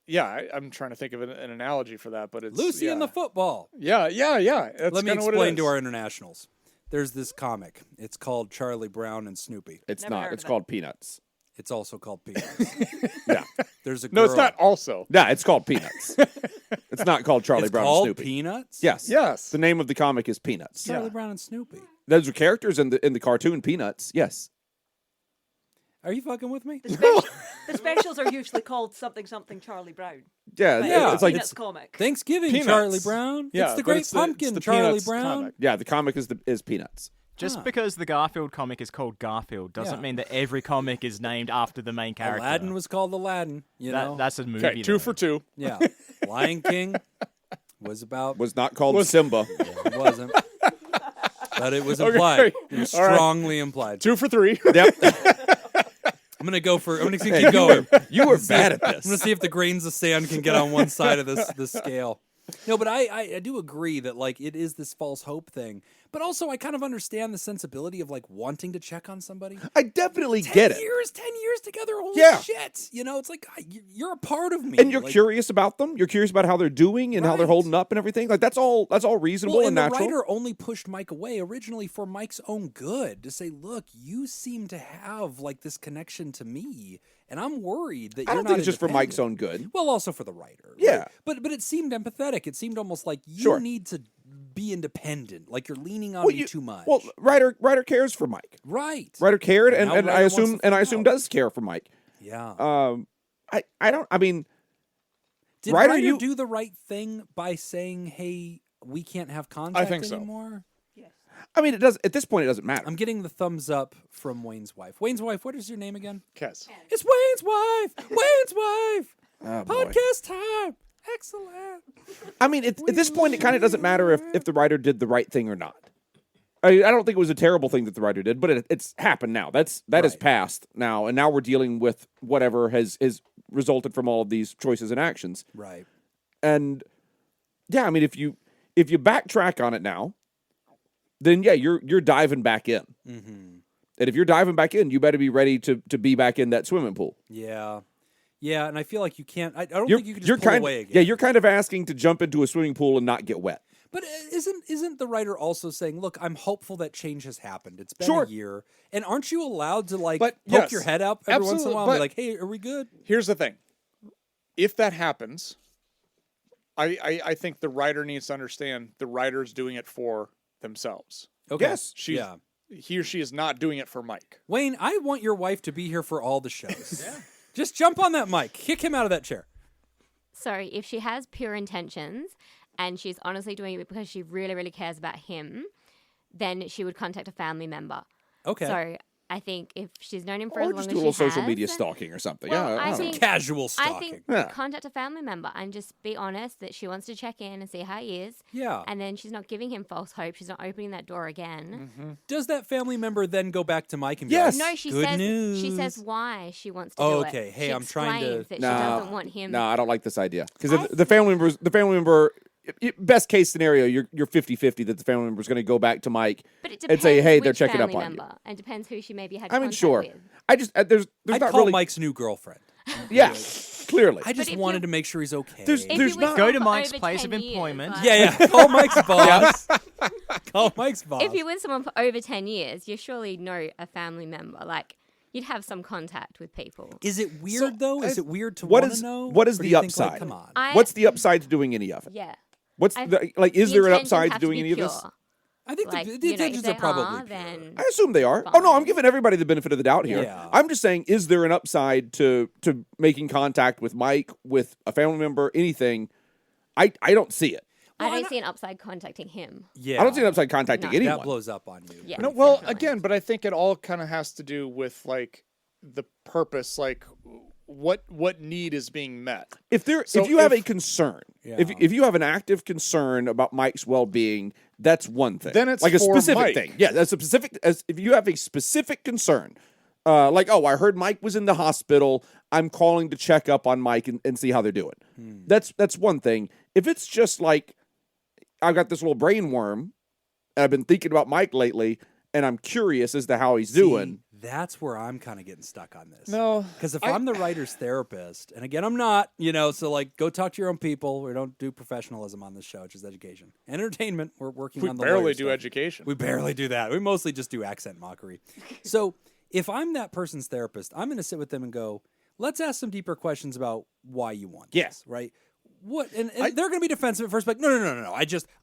yeah, I'm trying to think of an analogy for that, but it's Lucy and the football. Yeah. That's Let me kinda what it explain to is. our internationals. There's this comic. It's called Charlie Brown and Snoopy. It's Never not. heard It's of it. called Peanuts. It's also called Peanuts. Yeah. There's a girl. No, it's not also. Yeah, it's called Peanuts. It's not called Charlie It's Brown called and Snoopy. Peanuts? Yes. Yes. The name of the comic is Peanuts. Charlie Brown and Snoopy. Those are characters in the cartoon Peanuts. Yes. Are you fucking with me? The specials are usually called something Charlie Brown. Yeah. Yeah. It's like Peanuts comic. Thanksgiving, Peanuts. Charlie Brown. Yeah, it's the but Great it's the Pumpkin, Charlie Peanuts Brown. comic. yeah. The comic is Peanuts. Just because the Garfield comic is called Garfield doesn't mean that every comic is named after the main character. Aladdin was called Aladdin. You know. That's a movie. Okay, 2 though. for 2. Yeah. Lion King was about. Was not called Simba. It wasn't. But it was Okay. implied. It was All right. strongly implied. 2 for 3. Yep. I'm gonna keep going. You were bad at I'm gonna this. see if the grains of sand can get on one side of this scale. No, but I do agree that like it is this false hope thing. But also I kind of understand the sensibility of like wanting to check on somebody. I definitely get it. 10 years together, holy Yeah. shit. You know, it's like you're a part of me. And you're Like, curious about them. You're curious about how they're doing and how they're Right. holding up and everything. Like that's all reasonable Well, and and the natural. writer only pushed Mike away originally for Mike's own good to say, look, you seem to have like this connection to me, and I'm worried that I you're don't not think it's just for independent." Mike's own good. Well, also for the writer. Yeah. right? But it seemed empathetic. It seemed almost like you Sure. need to be independent. Like you're leaning on Well, me too much. Well, writer cares for Mike. right. Writer cared, and, Now and I writer wants assume to and I find assume out. does care for Mike. Yeah. I don't. I mean, Did writer, writer you- do the right thing by saying, hey, we can't have contact think so. anymore? I mean, it does. At this point, it doesn't matter. I'm getting the thumbs up from Wayne's wife. Wayne's wife, what is your name again? Kez. It's Wayne's wife. Wayne's wife. Oh, boy. Podcast time. Excellent. I mean, at this point, it kind of doesn't matter if the writer did the right thing or not. I don't think it was a terrible thing that the writer did, but it's happened now. That is Right. past now, and now we're dealing with whatever has resulted from all of these choices and actions. Right. And yeah, I mean, if you backtrack on it now, then yeah, you're diving back in. Mm-hmm. And if you're diving back in, you better be ready to be back in that swimming pool. Yeah. Yeah, and I feel like you can't. I don't You're, think you can you're just pull kind away again. yeah, you're kind of asking to jump into a swimming pool and not get wet. But isn't the writer also saying, "Look, I'm hopeful that change has happened. It's been Sure. a year, and aren't you allowed to like But, poke yes, your head up every once in a absolutely, while and be but- like, hey, are we good?" Here's the thing. If that happens, I think the writer needs to understand the writer's doing it for themselves. Okay. Yes. Yeah. He or she is not doing it for Mike. Wayne, I want your wife to be here for all the shows. Just jump on that mic. Kick him out of that chair. Sorry, if she has pure intentions and she's honestly doing it because she really, really cares about him, then she would contact a family member. Okay. So I think if she's known him for Or as long just as do a little she social has, media stalking or something. Well, yeah, I don't know. think- Casual I stalking. think Yeah. contact a family member and just be honest that she wants to check in and see how he is. Yeah. And then she's not giving him false hope. She's not opening that door again. Does that family member then go back to Mike and be Yes. like, No, she good says news. she says why she wants to Oh, do it. okay. Hey, She I'm trying to- explains that No. she doesn't want him. No, I don't like this idea because I the family member. Best case scenario, you're 50-50 that the family member is going to go back to Mike But it depends and say, "Hey, they're which checking up family on you." member, and depends who she maybe had I mean, contact sure. with. I just there's I'd not call really. Mike's new girlfriend. Yeah, clearly. I just if wanted you- to make sure he's okay. There's- If there's you not- Go with to someone Mike's for place 10 of years, employment. like- yeah. Call Mike's boss. Call Mike's boss. If you're with someone for over 10 years, you surely know a family member. Like, you'd have some contact with people. Is it weird though? Is it weird to What want is- to know? what is Or do the you think, like, upside? come on. What's the upside to doing any of it? Yeah. What's I- like? Is The there an intentions upside to have doing be any of this? pure. I think Like, the you know, if intentions they are probably are, pure. then I assume they are. Oh no, I'm fine. giving everybody the benefit of the doubt here. Yeah. I'm just saying, is there an upside to making contact with Mike, with a family member, anything? I don't see it. I don't see an upside contacting him. Yeah. I don't see an upside contacting No. anyone. That blows up on you. Yeah. No, well, definitely. again, but I think it all kind of has to do with like the purpose, like what need is being met. If So you have a if- concern, Yeah. if you have an active concern about Mike's well-being, that's one thing. Then it's like a for specific Mike. thing. Yeah, that's a specific. As if you have a specific concern, like I heard Mike was in the hospital. I'm calling to check up on Mike and see how they're doing. That's one thing. If it's just like I've got this little brain worm, and I've been thinking about Mike lately, and I'm curious as to how he's doing. That's where I'm kind of getting stuck on this. No, Because if I'm the writer's therapist, and again, I'm not, so like go talk to your own people. We don't do professionalism on this show, it's just education. Entertainment, we're working we on the barely lawyer do stuff. education. We barely do that. We mostly just do accent mockery. So if I'm that person's therapist, I'm going to sit with them and go, let's ask some deeper questions about why you want this, right? What and they're going to be defensive at first, but no.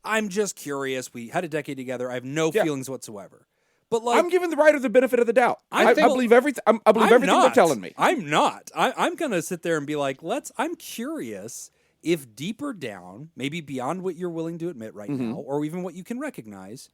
I'm just curious. We had a decade together. I have no feelings whatsoever. But like, I'm giving the writer the benefit of the doubt. I I think- believe everything. I believe I'm everything not. they're telling me. I'm not. I'm going to sit there and be like, I'm curious if deeper down, maybe beyond what you're willing to admit right now, or even what you can recognize,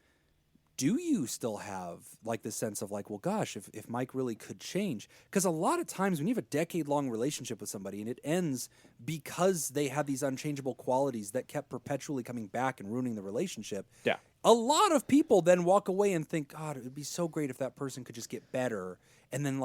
do you still have like the sense of like, well, gosh, if Mike really could change? Because a lot of times when you have a decade-long relationship with somebody and it ends because they had these unchangeable qualities that kept perpetually coming back and ruining the relationship, Yeah. a lot of people then walk away and think, God, it would be so great if that person could just get better, and then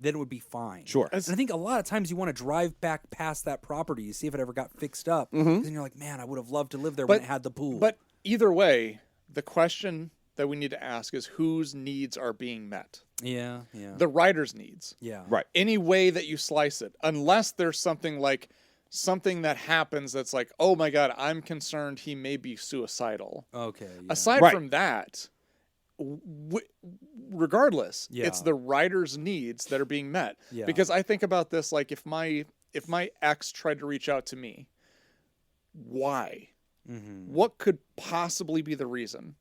then it would be fine. Sure. And I think a lot of times you want to drive back past that property, see if it ever got fixed up, and then you're like, man, I would have loved to live there when it had the pool. But either way, the question that we need to ask is whose needs are being met. yeah. The writer's needs. Yeah. Right. Any way that you slice it, unless there's something that happens that's like, oh my God, I'm concerned he may be suicidal. Okay. Yeah. Aside Right. from that, regardless, Yeah. it's the writer's needs that are being met. Yeah. Because I think about this, like if my ex tried to reach out to me, why? Mm-hmm. What could possibly be the reason?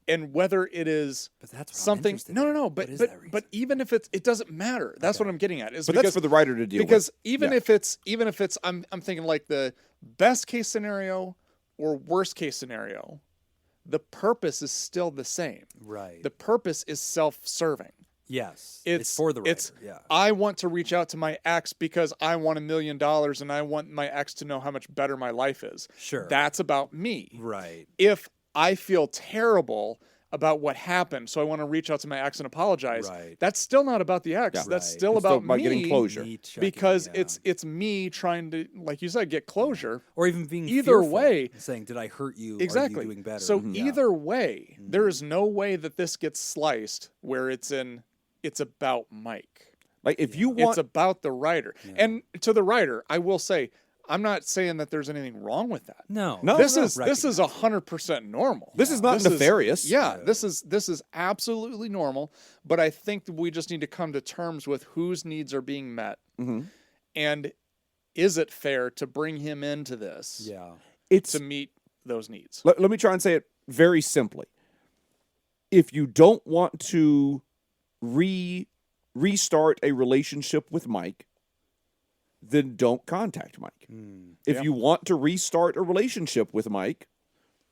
And whether it is But that's what I'm something. interested No, in. no. What But is but that reason? but even if it doesn't matter. That's what I'm getting at. Is But because that's for the writer to deal because with. even Yeah. if it's I'm thinking like the best case scenario or worst case scenario, the purpose is still the same. Right. The purpose is self-serving. yes. It's for the writer. Yeah. I want to reach out to my ex because I want $1 million and I want my ex to know how much better my life is. Sure. That's about me. Right. If I feel terrible about what happened, so I want to reach out to my ex and apologize. Right. That's still not about the ex. Yeah. That's Right. still It's still about about me getting closure. Me checking, because yeah. it's me trying to, like you said, get closure. Or even being Either fearful way- and saying, did I hurt you? Exactly. Are you doing better? So Yeah. either way, there is no way that this gets sliced where it's about Mike. Like if you want, It's about the writer. And to the writer, I will say, I'm not saying that there's anything wrong with that. No. No. This no, is recognize it. 100% normal. This is not This is- nefarious. Yeah, this is absolutely normal. But I think that we just need to come to terms with whose needs are being met, and is it fair to bring him into this Yeah. it's to meet those needs? let me try and say it very simply. If you don't want to restart a relationship with Mike, then don't contact Mike. If Yeah. you want to restart a relationship with Mike,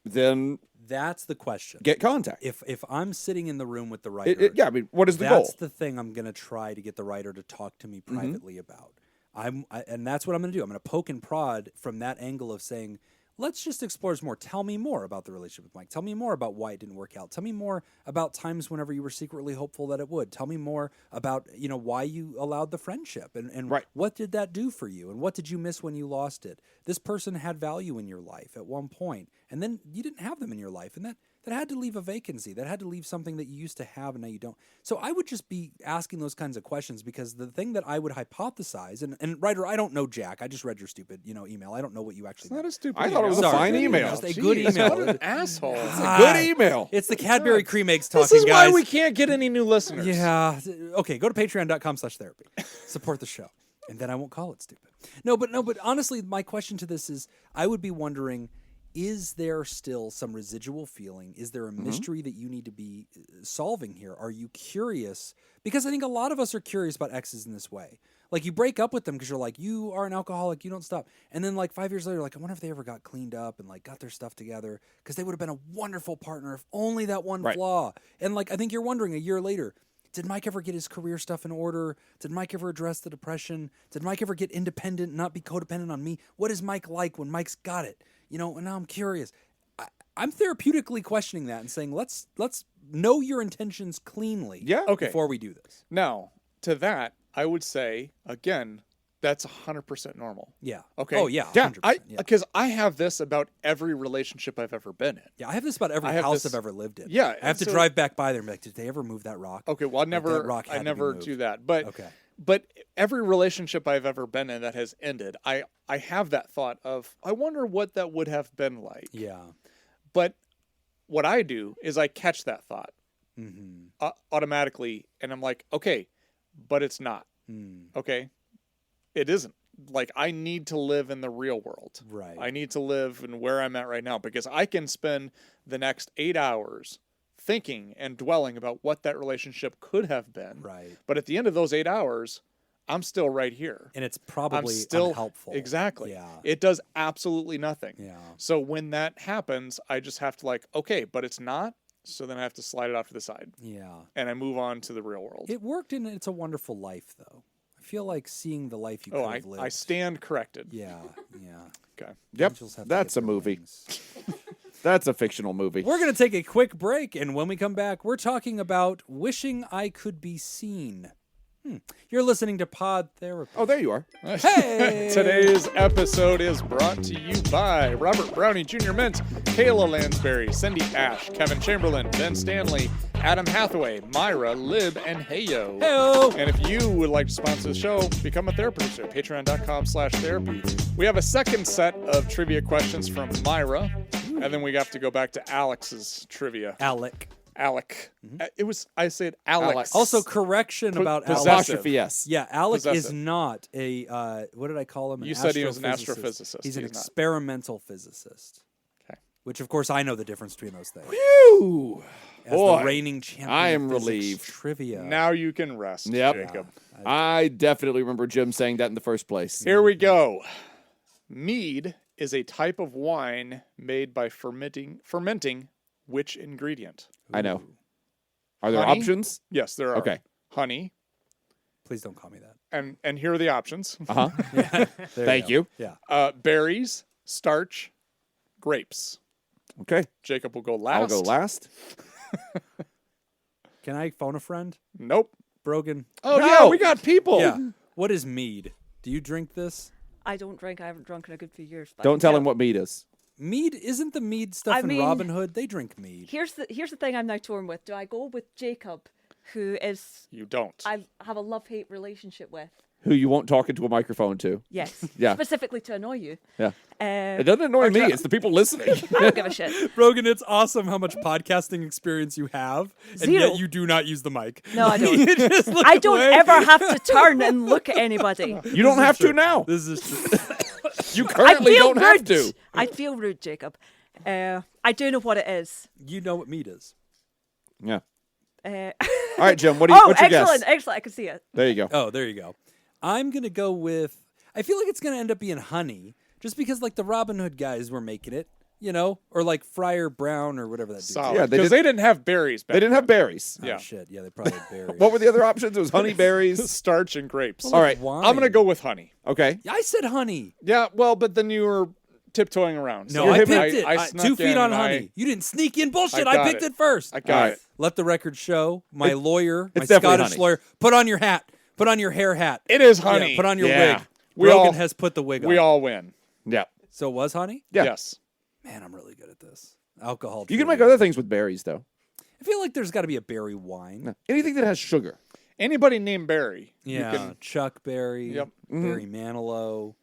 then That's the question. Get contact. If I'm sitting in the room with the writer, Yeah, I mean, what is the goal? that's the thing I'm going to try to get the writer to talk to me privately about. And that's what I'm going to do. I'm going to poke and prod from that angle of saying, let's just explore more. Tell me more about the relationship with Mike. Tell me more about why it didn't work out. Tell me more about times whenever you were secretly hopeful that it would. Tell me more about, why you allowed the friendship and Right. what did that do for you and what did you miss when you lost it? This person had value in your life at one point, and then you didn't have them in your life, and that had to leave a vacancy. That had to leave something that you used to have and now you don't. So I would just be asking those kinds of questions, because the thing that I would hypothesize, and writer, I don't know Jack. I just read your stupid, email. I don't know what you actually It's not a stupid I thought it was a Sorry. fine email. Just a good Jeez, email. What an asshole. It's a good email. It's the Cadbury cream eggs talking, This is guys. why we can't get any new listeners. Yeah. Okay, go to patreon.com/therapy. Support the show. And then I won't call it stupid. No, but honestly, my question to this is, I would be wondering, is there still some residual feeling? Is there a mystery that you need to be solving here? Are you curious? Because I think a lot of us are curious about exes in this way. Like, you break up with them because you're like, you are an alcoholic, you don't stop. And then like 5 years later, like, I wonder if they ever got cleaned up and like got their stuff together, because they would have been a wonderful partner if only that one Right. flaw. And like, I think you're wondering a year later, did Mike ever get his career stuff in order? Did Mike ever address the depression? Did Mike ever get independent and not be codependent on me? What is Mike like when Mike's got it? And now I'm curious. I'm therapeutically questioning that and saying, let's know your intentions cleanly Yeah. Okay. before we do this. Now, to that, I would say, again, that's 100% normal. Yeah. Okay. Oh, yeah. Yeah. 100%. Yeah. Because I have this about every relationship I've ever been in. Yeah, I have this about every I have house this- I've ever lived in. Yeah, I have to so- drive back by there and be like, did they ever move that rock? Okay, well, that rock had I to be never moved. do that. But Okay. but every relationship I've ever been in that has ended, I have that thought of, I wonder what that would have been like. Yeah. But what I do is I catch that thought Mm-hmm. automatically, and I'm like, okay, but it's not. Okay, it isn't. Like, I need to live in the real world. Right. I need to live in where I'm at right now, because I can spend the next 8 hours thinking and dwelling about what that relationship could have been. Right. But at the end of those 8 hours, I'm still right here. And it's I'm probably still unhelpful. Exactly. Yeah. It does absolutely nothing. Yeah. So when that happens, I just have to like, okay, but it's not. So then I have to slide it off to the side, Yeah. and I move on to the real world. It worked in It's a Wonderful Life, though. I feel like seeing the life you Oh, could have lived. I stand corrected. Yeah. Yeah. Okay. Yep. Angels have to That's get a their movie. wings. That's a fictional movie. We're going to take a quick break, and when we come back, we're talking about wishing I could be seen. You're listening to Pod Therapy. Oh, there you are. Hey! Today's episode is brought to you by Robert Brownie Jr. Mint, Kayla Lansbury, Cindy Ash, Kevin Chamberlain, Ben Stanley, Adam Hathaway, Myra, Lib, and Heyo. Heyo! And if you would like to sponsor the show, become a therapist at patreon.com/therapy. We have a second set of trivia questions from Myra, and then we have to go back to Alex's trivia. Alec. Alec. I said Alex. Alex. Also, correction about Alec. possessive. Apostrophe S. Yeah, Alec is Possessive. not a, what did I call him? You said he was an astrophysicist. astrophysicist. He's an He's not. experimental physicist. Okay. Which, of course, I know the difference between those things. Phew. As Boy, the reigning champion I am of physics relieved. trivia. Now you can rest, Yep. Jacob. I definitely remember Jim saying that in the first place. Here we go. Mead is a type of wine made by fermenting which ingredient? I know. Are there Honey? options? Yes, there are. Okay. Honey. Please don't call me that. And here are the options. Uh-huh. There Thank go. you. Yeah. Berries, starch, grapes. Okay. Jacob will go last. I'll go last. Can I phone a friend? Nope. Brogan. Oh, No. yeah, we got people. Yeah. What is mead? Do you drink this? I don't drink. I haven't drunk in a good few years. but I Don't can tell him what meat is. Mead isn't the mead stuff I in mean- Robin Hood. They drink mead. Here's the thing I'm now torn with. Do I go with Jacob, who is You don't. I have a love-hate relationship with? Who you won't talk into a microphone to. Yes. Yeah. Specifically to annoy you. Yeah. Um, It doesn't annoy or me. to- It's the people listening. I don't give a shit. Brogan, it's awesome how much podcasting experience you have, and Zero. yet you do not use the mic. No, I don't. You just look I don't away. ever have to turn and look at anybody. You don't have to now. This is true. You I currently feel don't rude. have to. I feel rude, Jacob. I do know what it is. You know what mead is. Yeah. Uh, All right, Jim. What's your excellent, guess? excellent. I can see it. There you go. Oh, there you go. I'm gonna go with. I feel like it's gonna end up being honey, just because like the Robin Hood guys were making it. or like Friar Brown or whatever that dude. Solid. Yeah, Because they didn't have berries back They didn't have berries. Oh, Yeah. shit. Yeah, they probably had berries. What were the other options? It was honey then. berries. Starch and grapes. All right. Wine. I'm going to go with honey. Okay. Yeah, I said honey. Yeah, well, but then you were tiptoeing around. No, So I I- picked it. I snuck 2 feet in on and honey. You didn't sneak in bullshit. I I got picked it. it first. I got it. Let the record show. My lawyer, my It's definitely Scottish honey. lawyer, put on your hat. Put on your hair hat. It is Yeah, honey. put on your Yeah. wig. We Brogan all- has put the wig on. We all win. Yeah. So it was honey? Yeah. Yes. Man, I'm really good at this. Alcohol. You can make trivia. other things with berries, though. I feel like there's got to be a berry wine. No. Anything that has sugar. Anybody named Barry. Yeah, You can, Chuck Berry, Yep. Berry Manilow.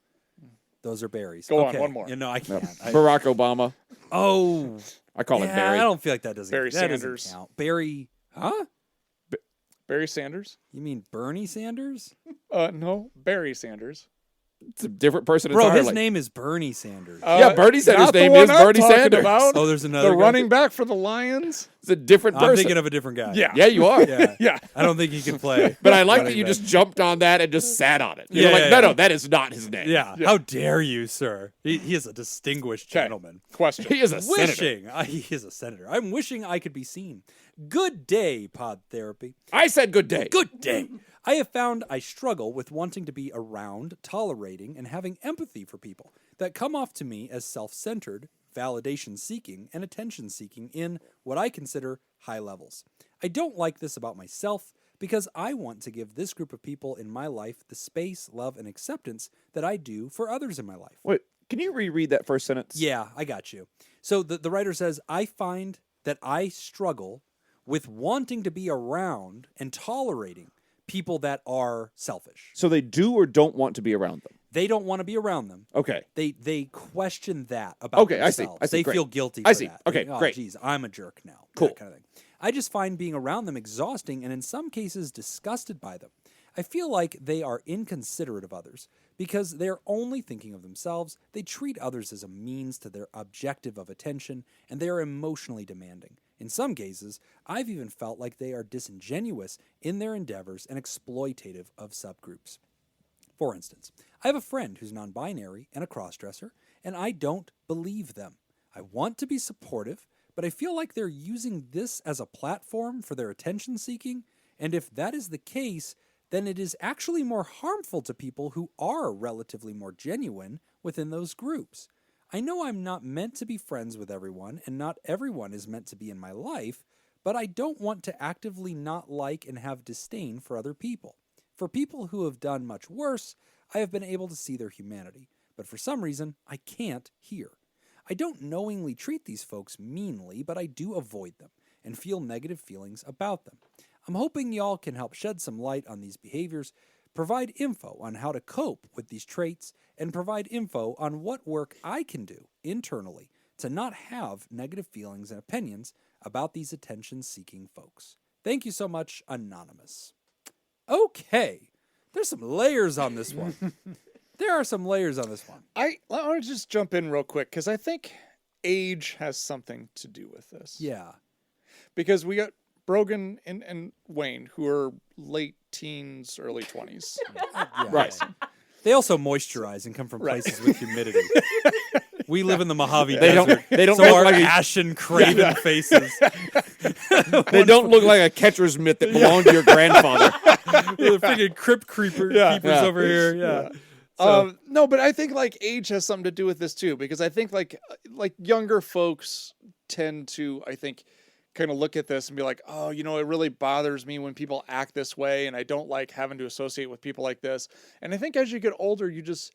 Those are berries. Go on, Okay. one more. I can't. Barack Obama. Oh, I call it yeah, berry. I don't feel like that doesn't. Barry that doesn't Sanders. count. Barry, huh? Barry Sanders? You mean Bernie Sanders? No, Barry Sanders. It's a different person Bro, entirely. his name is Bernie Sanders. Yeah, Bernie Sanders' not the name one is I'm Bernie talking Sanders. About. Oh, there's another The guy? running back for the Lions. It's a different I'm person. thinking of a different guy. Yeah. Yeah, you are. Yeah. Yeah. I don't think he can play. But I like that running you back. just jumped on that and just sat on it. You're Yeah, like, yeah, no, yeah. that is not his name. Yeah. How dare you, sir? He is a distinguished 'Kay. gentleman. Question. He is a senator. He is a senator. I'm wishing I could be seen. Good day, Pod Therapy. I said good day. Good day. I have found I struggle with wanting to be around, tolerating, and having empathy for people that come off to me as self-centered, validation-seeking, and attention-seeking in what I consider high levels. I don't like this about myself because I want to give this group of people in my life the space, love, and acceptance that I do for others in my life. Wait, can you reread that first sentence? Yeah, I got you. So the writer says, I find that I struggle with wanting to be around and tolerating people that are selfish. So they do or don't want to be around them. They don't want to be around them. Okay. They question that about Okay, I see. themselves. I see. They Great. feel guilty I for see. that. Okay, Oh, great. geez, I'm a jerk now. Cool. That kind of thing. I just find being around them exhausting and in some cases disgusted by them. I feel like they are inconsiderate of others because they are only thinking of themselves. They treat others as a means to their objective of attention, and they are emotionally demanding. In some cases, I've even felt like they are disingenuous in their endeavors and exploitative of subgroups. For instance, I have a friend who's non-binary and a crossdresser, and I don't believe them. I want to be supportive, but I feel like they're using this as a platform for their attention seeking, and if that is the case, then it is actually more harmful to people who are relatively more genuine within those groups. I know I'm not meant to be friends with everyone, and not everyone is meant to be in my life, but I don't want to actively not like and have disdain for other people. For people who have done much worse, I have been able to see their humanity, but for some reason, I can't here. I don't knowingly treat these folks meanly, but I do avoid them and feel negative feelings about them. I'm hoping y'all can help shed some light on these behaviors, provide info on how to cope with these traits, and provide info on what work I can do internally to not have negative feelings and opinions about these attention-seeking folks. Thank you so much, Anonymous. Okay, there's some layers on this one. There are some layers on this one. I want to just jump in real quick because I think age has something to do with this. Yeah. Because we got Brogan and Wayne, who are late teens, early 20s. Right. They also moisturize and come from Right. places with humidity. We live in the Mojave They don't- Desert. they don't so look our like a- ashen, craven faces. They don't look like a catcher's mitt that belonged to your grandfather. The freaking crypt creepers Yeah. over here. Yeah. So, No, but I think like age has something to do with this too, because I think like younger folks tend to, I think, kind of look at this and be like, oh, you know, it really bothers me when people act this way, and I don't like having to associate with people like this. And I think as you get older, you just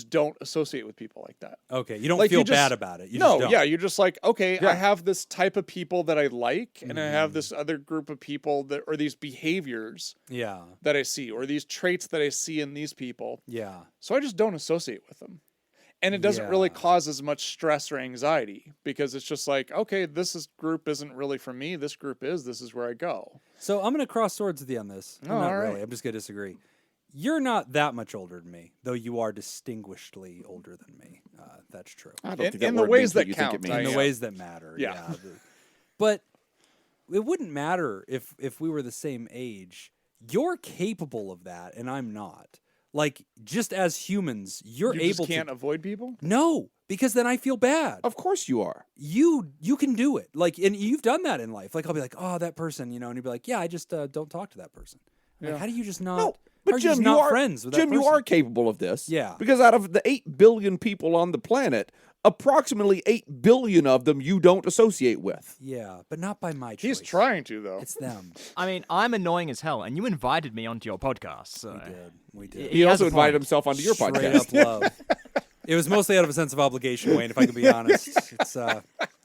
don't associate with people like that. okay, you don't Like, feel you just- bad about it. You No, just don't. yeah, you're just like, okay, Yeah. I have this type of people that I like, and I Mm-hmm. have this other group of people that, or these behaviors Yeah. that I see, or these traits that I see in these people. Yeah. So I just don't associate with them. And it doesn't really Yeah. cause as much stress or anxiety because it's just like, okay, group isn't really for me. This group is. This is where I go. So I'm going to cross swords with you on this. Oh, Not all right. really. I'm just going to disagree. You're not that much older than me, though you are distinguishedly older than me. That's true. I don't In- think that in the word ways means what that you think it count, means. In the Yeah. ways that matter. Yeah. But it wouldn't matter if we were the same age. You're capable of that, and I'm not. Like, just as humans, you're You able just can't to. avoid people? No, because then I feel bad. Of course you are. You can do it. Like, and you've done that in life. Like, I'll be like, oh, that person, and you'll be like, yeah, I just don't talk to that person. Like, how do you just not? No, how but are you Jim, just you not are friends with Jim. that You person? are capable of this. Yeah. Because out of the 8 billion people on the planet, approximately 8 billion of them you don't associate with. Yeah, but not by my choice. He's trying to, though. It's them. I mean, I'm annoying as hell, and you invited me onto your podcast. So. We did. He has also a invited point. himself onto your Straight podcast. up love. It was mostly out of a sense of obligation, Wayne. If I can be honest, it's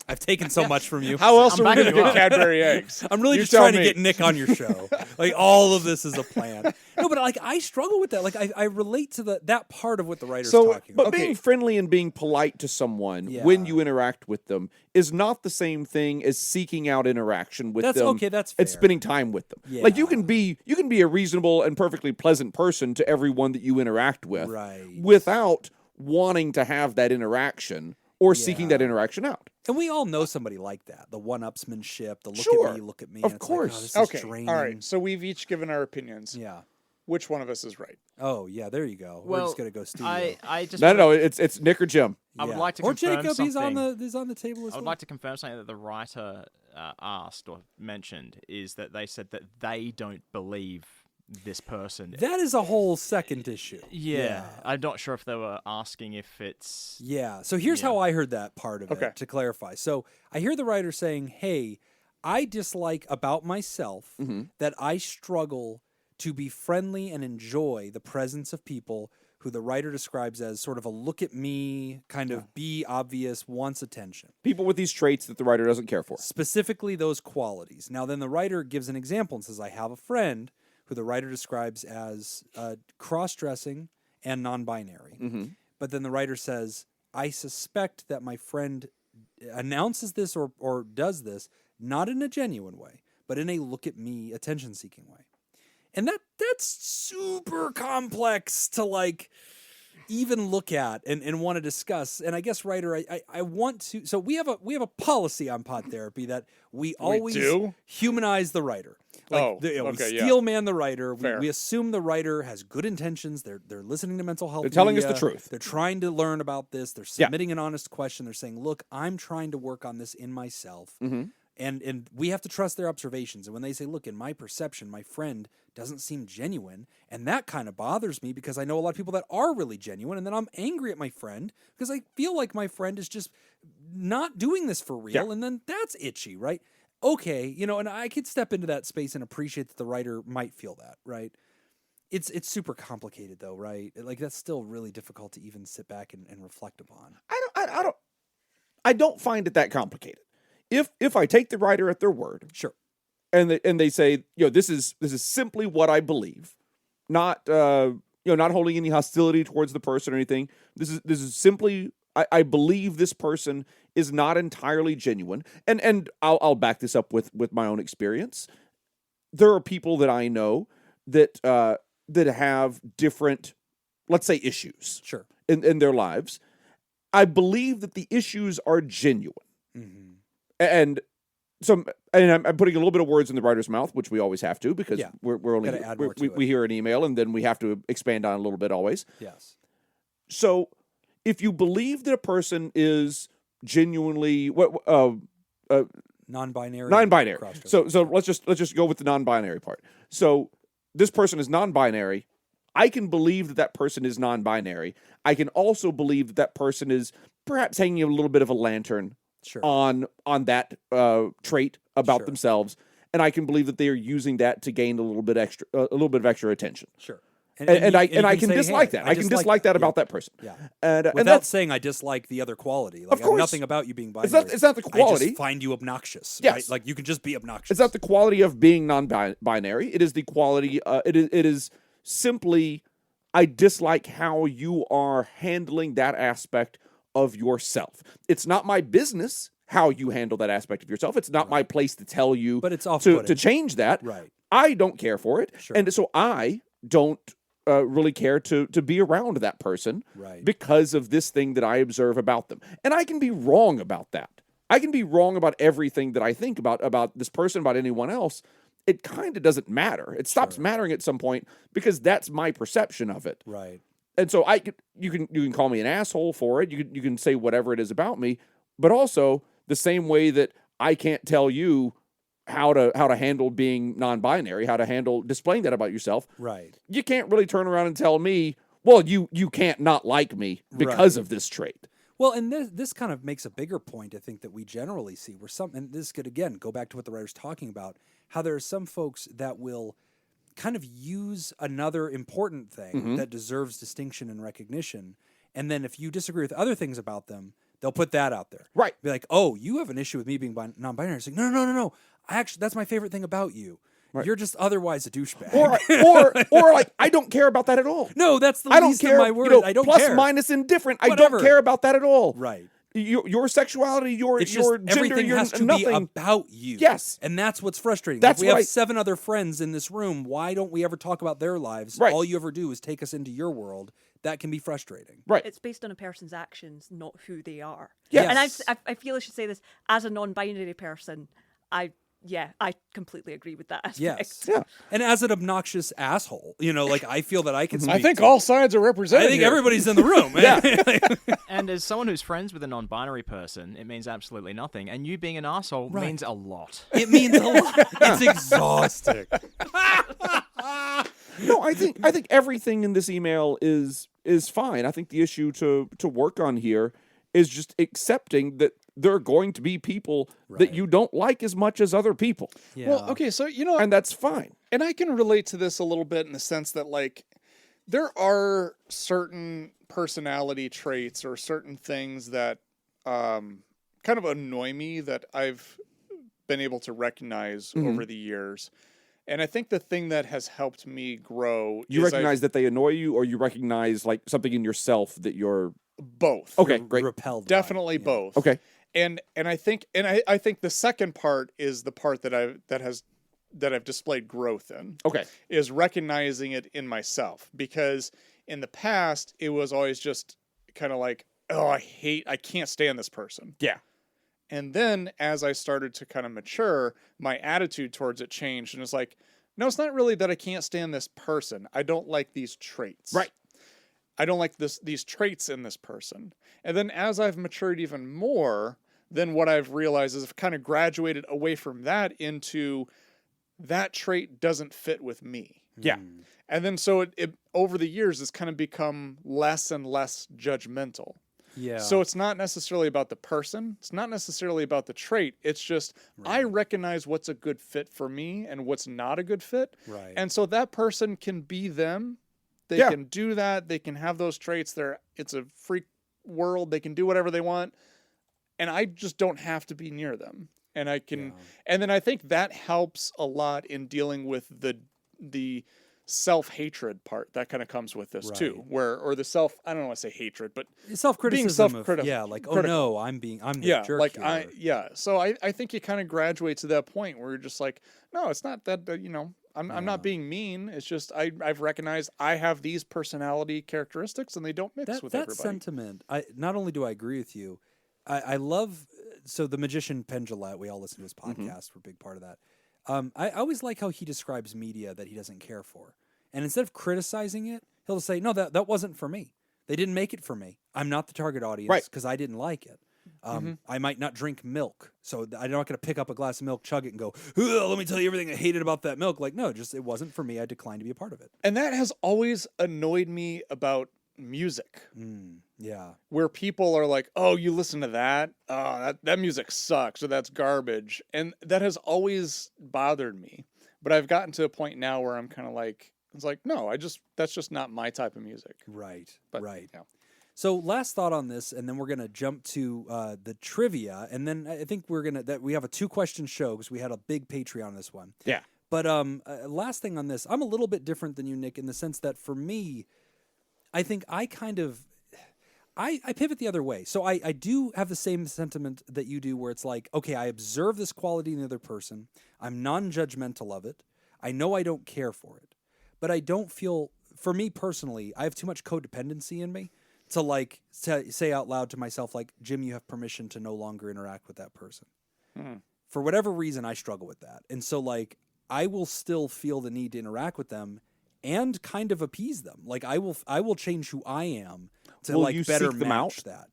I've taken so much from you. How else I'm are we going backing to you get up. Cadbury eggs? I'm really You just tell trying to me. get Nick on your show. Like, all of this is a plan. No, but like, I struggle with that. Like, I relate to that part of what the writer's talking But about. being friendly and being polite to someone when you interact with them is not the same thing as seeking out interaction with That's them. okay, that's and fair. spending time with them. Like you Yeah. can be a reasonable and perfectly pleasant person to everyone that you interact with, Right. without wanting to have that interaction or seeking that interaction out. And we all know somebody like that. The one-upsmanship, the Sure. at me, look at me. Of and it's course. Like, oh, this is Okay, draining. all right. So we've each given our opinions. Yeah. Which one of us is right? Oh, yeah, there you go. We're Well, just going to go studio. I just No, it's Nick or Jim. I would Yeah. like to Or confirm Jacob, he's on something. the table as I well. would like to confirm something that the writer asked or mentioned is that they said that they don't believe this person. That is a whole second issue. Yeah, I'm not sure if they were asking if it's. Yeah. So here's how I heard that part of Okay. it, to clarify. So I hear the writer saying, hey, I dislike about myself that I struggle to be friendly and enjoy the presence of people who the writer describes as sort of a look at me, kind of be obvious, wants attention. People with these traits that the writer doesn't care for. Specifically those qualities. Now, then the writer gives an example and says, I have a friend who the writer describes as cross-dressing and non-binary. But then the writer says, I suspect that my friend announces this or does this, not in a genuine way, but in a look-at-me, attention-seeking way. And that's super complex to, like, even look at and want to discuss. And I guess, writer, I want to. So we have a policy on Pod Therapy that we always do? humanize the writer. Like, we okay, yeah. steel man the writer. Fair. We assume the writer has good intentions. They're listening to mental health. They're telling us media. the truth. They're trying to learn about this. They're submitting an honest question. They're saying, look, I'm trying to work on this in myself. And we have to trust their observations. And when they say, look, in my perception, my friend doesn't seem genuine, and that kind of bothers me because I know a lot of people that are really genuine, and then I'm angry at my friend because I feel like my friend is just not doing this for real, and then that's itchy, right? Okay, and I could step into that space and appreciate that the writer might feel that, right? It's super complicated though, right? Like, that's still really difficult to even sit back and reflect upon. I don't find it that complicated. If I take the writer at their word, Sure. and they say, this is simply what I believe, not not holding any hostility towards the person or anything. This is simply I believe this person is not entirely genuine, and I'll back this up with my own experience. There are people that I know that have different, let's say, issues, Sure. in their lives. I believe that the issues are genuine. And so, and I'm putting a little bit of words in the writer's mouth, which we always have to, because we're only Gotta add more to we it. hear an email and then we have to expand on it a little bit always. Yes. So, if you believe that a person is genuinely Non-binary. non-binary, cross-dressing. so let's just go with the non-binary part. So, this person is non-binary. I can believe that person is non-binary. I can also believe that person is perhaps hanging a little bit of a lantern Sure. on that trait about Sure. themselves, and I can believe that they are using that to gain a little bit of extra attention. Sure. And I can say, dislike hey, that. I can dislike that about that person. Yeah. And Without that's saying I dislike the other quality. Like, Of course. I have nothing about you being binary. it's not the I quality. just find you obnoxious. Yes. Right? Like, you can just be obnoxious. It's not the quality of being non-binary. It is the quality. It is simply I dislike how you are handling that aspect of yourself. It's not my business how you handle that aspect of yourself. It's not my place to tell you But it's to off-putting. change that. Right. I don't care for it. Sure. And so I don't really care to be around that person Right. because of this thing that I observe about them. And I can be wrong about that. I can be wrong about everything that I think about this person, about anyone else. it kind of doesn't matter. It stops mattering at some point because that's my perception of it. Right. And so you can call me an asshole for it. You can say whatever it is about me, but also the same way that I can't tell you how to handle being non-binary, how to handle displaying that about yourself. Right. You can't really turn around and tell me, well, you can't not like me because of this trait. Well, and this kind of makes a bigger point, I think, that we generally see where and this could, again, go back to what the writer's talking about, how there are some folks that will kind of use another important thing that deserves distinction and recognition. And then if you disagree with other things about them, they'll put that out there. Right. Be like, oh, you have an issue with me being non-binary. It's like, no. Actually, that's my favorite thing about you. Right. You're just otherwise a douchebag. Or like, I don't care about that at all. No, that's the I don't least care, of my words. I don't plus, care. minus, indifferent. Whatever. I don't care about that at all. Right. Your sexuality, your It's just gender, everything has to nothing. be about you. Yes. And that's what's frustrating. That's we have what 7 other friends in this room. Why don't we ever talk about their lives? Right. All you ever do is take us into your world. That can be frustrating. Right. It's based on a person's actions, not who they are. Yes. And I feel I should say this as a non-binary person. I completely agree with that aspect. Yes. Yeah. And as an obnoxious asshole, like I feel that I can speak I think to- all sides are represented. I think here. everybody's in the room. Yeah. And as someone who's friends with a non-binary person, it means absolutely nothing. And you being an asshole means a lot. It means a lot. It's exhausting. No, I think everything in this email is fine. I think the issue to work on here is just accepting that there are going to be people that you don't like as much as other people. Yeah. Well, okay, so And that's fine. and I can relate to this a little bit in the sense that like there are certain personality traits or certain things that kind of annoy me that I've been able to recognize over the years. And I think the thing that has helped me grow You is recognize that they annoy you, or you recognize like something in yourself that you're both. okay, great. Repelled. by it. Definitely Yeah. both. Okay. And I think the second part is the part that I've displayed growth in. Okay. Is recognizing it in myself, because in the past it was always just kind of like, oh, I can't stand this person. Yeah. And then as I started to kind of mature, my attitude towards it changed, and it's like, no, it's not really that I can't stand this person. I don't like these traits. Right. I don't like these traits in this person. And then as I've matured even more, then what I've realized is I've kind of graduated away from that into that trait doesn't fit with me. Yeah. And then so it over the years it's kind of become less and less judgmental. Yeah. So it's not necessarily about the person. It's not necessarily about the trait. It's just I recognize what's a good fit for me and what's not a good fit. Right. And so that person can be them. They Yeah. can do that. They can have those traits. It's a free world. They can do whatever they want. And I just don't have to be near them. And I can, and then I think that helps a lot in dealing with the self-hatred part that kind of comes with this too, or the I don't want to say hatred, but self-criticism. being self-critical. Yeah, like, oh no, I'm the jerk like here. So I think you kind of graduate to that point where you're just like, no, it's not that, I'm not being mean. It's just I've recognized I have these personality characteristics and they don't mix with that everybody. sentiment. Not only do I agree with you, I love the magician Penn Jillette. We all listen to his podcast. We're a big part of that. I always like how he describes media that he doesn't care for, and instead of criticizing it, he'll say, "No, that wasn't for me. They didn't make it for me. I'm not the target audience because I didn't like it. I might not drink milk, so I'm not going to pick up a glass of milk, chug it, and go, let me tell you everything I hated about that milk. Like, no, just it wasn't for me. I declined to be a part of it. And that has always annoyed me about music. Yeah. Where people are like, oh, you listen to that? Oh, that music sucks, or that's garbage. And that has always bothered me. But I've gotten to a point now where I'm kind of like, it's like, no, that's just not my type of music. Right. But, right. Yeah. So last thought on this, and then we're going to jump to the trivia. And then I think we have a 2-question show because we had a big Patreon on this one. Yeah. But last thing on this, I'm a little bit different than you, Nick, in the sense that for me, I think I kind of, I pivot the other way. So I do have the same sentiment that you do where it's like, okay, I observe this quality in the other person. I'm non-judgmental of it. I know I don't care for it. But I don't feel, for me personally, I have too much codependency in me to say out loud to myself, like, Jim, you have permission to no longer interact with that person. For whatever reason, I struggle with that. And so I will still feel the need to interact with them and kind of appease them. Like I will change who I am to Will like you better seek them match out? that.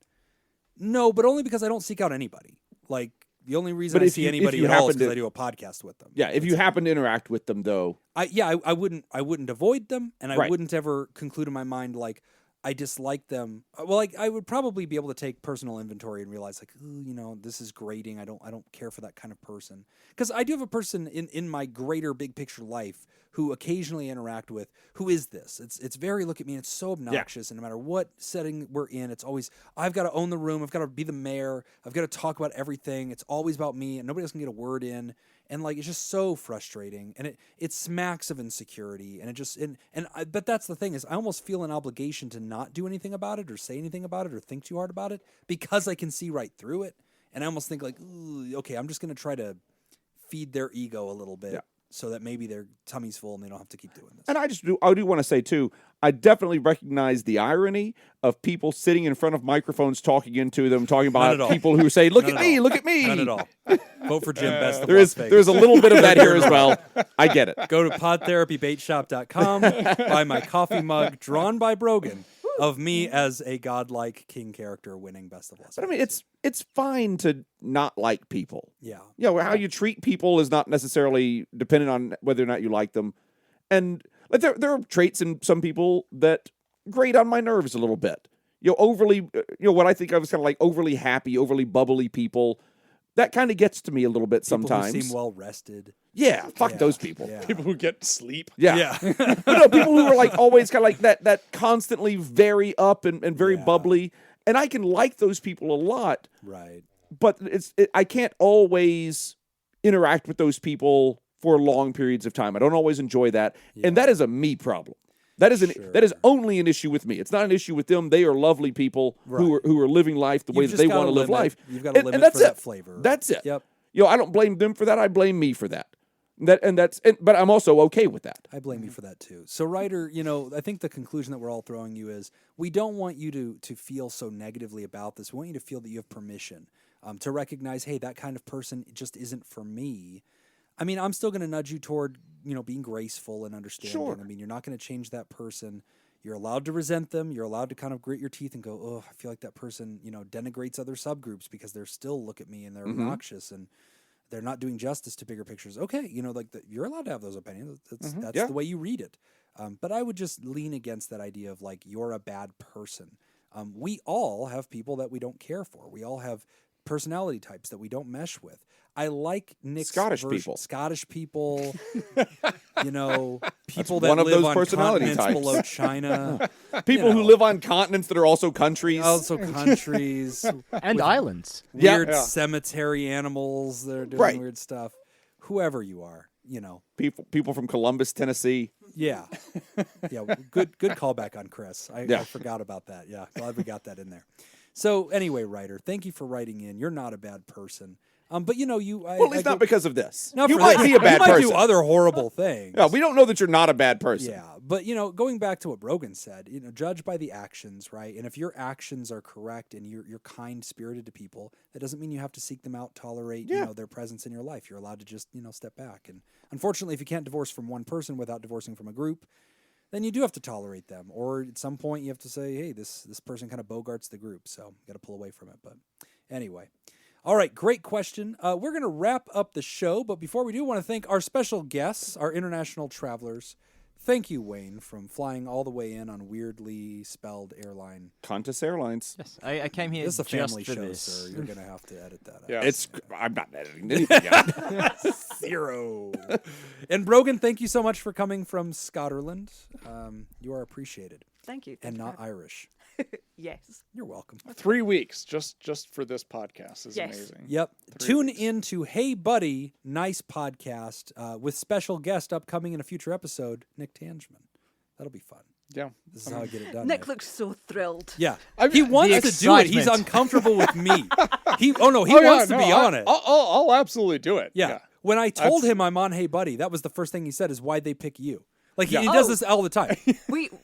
No, but only because I don't seek out anybody. Like the only reason But I if see you- if anybody you at all is happen because to- I do a podcast with them. Yeah, if you happen to interact with them, though. I wouldn't avoid them, and I Right. wouldn't ever conclude in my mind like I dislike them. Well, like I would probably be able to take personal inventory and realize like, ooh, you know, this is grating. I don't care for that kind of person, because I do have a person in my greater big picture life who occasionally interact with who is this. It's very look at me. And it's so obnoxious, and no matter what setting we're in, it's always I've got to own the room. I've got to be the mayor. I've got to talk about everything. It's always about me, and nobody else can get a word in. And like it's just so frustrating, and it smacks of insecurity, and it just but that's the thing is I almost feel an obligation to not do anything about it or say anything about it or think too hard about it because I can see right through it, and I almost think like, ooh, okay, I'm just gonna try to feed their ego a little bit so that maybe their tummy's full and they don't have to keep doing this. And I do want to say too, I definitely recognize the irony of people sitting in front of microphones talking into them, talking None at about all. people who say, "Look None at at me, all. look at me." Not at all. Vote for Jim Best of There is Las Vegas. there's a little bit of that here as well. I get it. Go to podtherapybaitshop.com, buy my coffee mug drawn by Brogan of me as a godlike king character winning Best of Las Vegas. But I mean, it's fine to not like people. Yeah. You know, how you treat people is not necessarily dependent on whether or not you like them. And like there are traits in some people that grate on my nerves a little bit. You know, overly, what I think of as kind of like overly happy, overly bubbly people. That kind of gets to me a little bit People sometimes. who seem well rested. Yeah, fuck Yeah. those people. Yeah. People who get sleep. Yeah. But no, people who are like always kind of like that constantly very up and very Yeah. bubbly. And I can like those people a lot, Right. but I can't always interact with those people for long periods of time. I don't always enjoy that. And that is a me problem. That is that is only an issue with me. It's not an issue with them. They are lovely people who are living life the way You've that just they got want a to live limit. life. You've got a limit and that's for it. that flavor. That's it. Yep. I don't blame them for that. I blame me for that. But I'm also okay with that. I blame you for that too. So, Ryder, I think the conclusion that we're all throwing you is we don't want you to feel so negatively about this. We want you to feel that you have permission to recognize, hey, that kind of person just isn't for me. I mean, I'm still going to nudge you toward, being graceful and understanding. Sure. I mean, you're not going to change that person. You're allowed to resent them. You're allowed to kind of grit your teeth and go, oh, I feel like that person, denigrates other subgroups because they're still look at me and they're obnoxious and they're not doing justice to bigger pictures. Okay, you're allowed to have those opinions. That's the way you read it. But I would just lean against that idea of like you're a bad person. We all have people that we don't care for. We all have personality types that we don't mesh with. I like Nick's Scottish version. people. Scottish people. People one that of live those on personality continents types. below China. People who live on continents that are also countries. Also countries. And islands. Weird Yeah. cemetery animals that are doing Right. weird stuff. Whoever you are, People from Columbus, Tennessee. Yeah. Yeah. Good callback on Chris. I Yeah. forgot about that. Yeah. Glad we got that in there. So anyway, Ryder, thank you for writing in. You're not a bad person. But you. Well, at least not because of this. Not You for might that. be a bad you might person. do other horrible things. No, we don't know that you're not a bad person. Yeah, but going back to what Brogan said, judge by the actions, right? And if your actions are correct and you're kind-spirited to people, that doesn't mean you have to seek them out, tolerate, their presence in your life. You're allowed to just, step back. And unfortunately, if you can't divorce from one person without divorcing from a group, then you do have to tolerate them. Or at some point, you have to say, hey, this person kind of bogarts the group, so you got to pull away from it. But anyway. All right, great question. We're going to wrap up the show, but before we do, I want to thank our special guests, our international travelers. Thank you, Wayne, from flying all the way in on weirdly spelled airline. Qantas Airlines. Yes, I came here This is a just family for show, this. sir. You're going to have to edit that out. Yeah. I'm not editing anything out. 0. And Brogan, thank you so much for coming from Scotland. You are appreciated Thank you. and Thank you not for Irish. Yes. You're welcome. 3 weeks just for this podcast is Yes. amazing. Yep. 3 Tune weeks. in to Hey Buddy, nice podcast with special guest upcoming in a future episode, Nick Tangeman. That'll be fun. Yeah. This is how I get it done. Nick looks so thrilled. Yeah, I mean, he wants the to do it. He's excitement. uncomfortable with me. He wants to be on it. I'll absolutely do it. Yeah. When I told him I'm on Hey Buddy, that was the first thing he said is, why'd they pick you? Like he Yeah. does Oh. this all the time.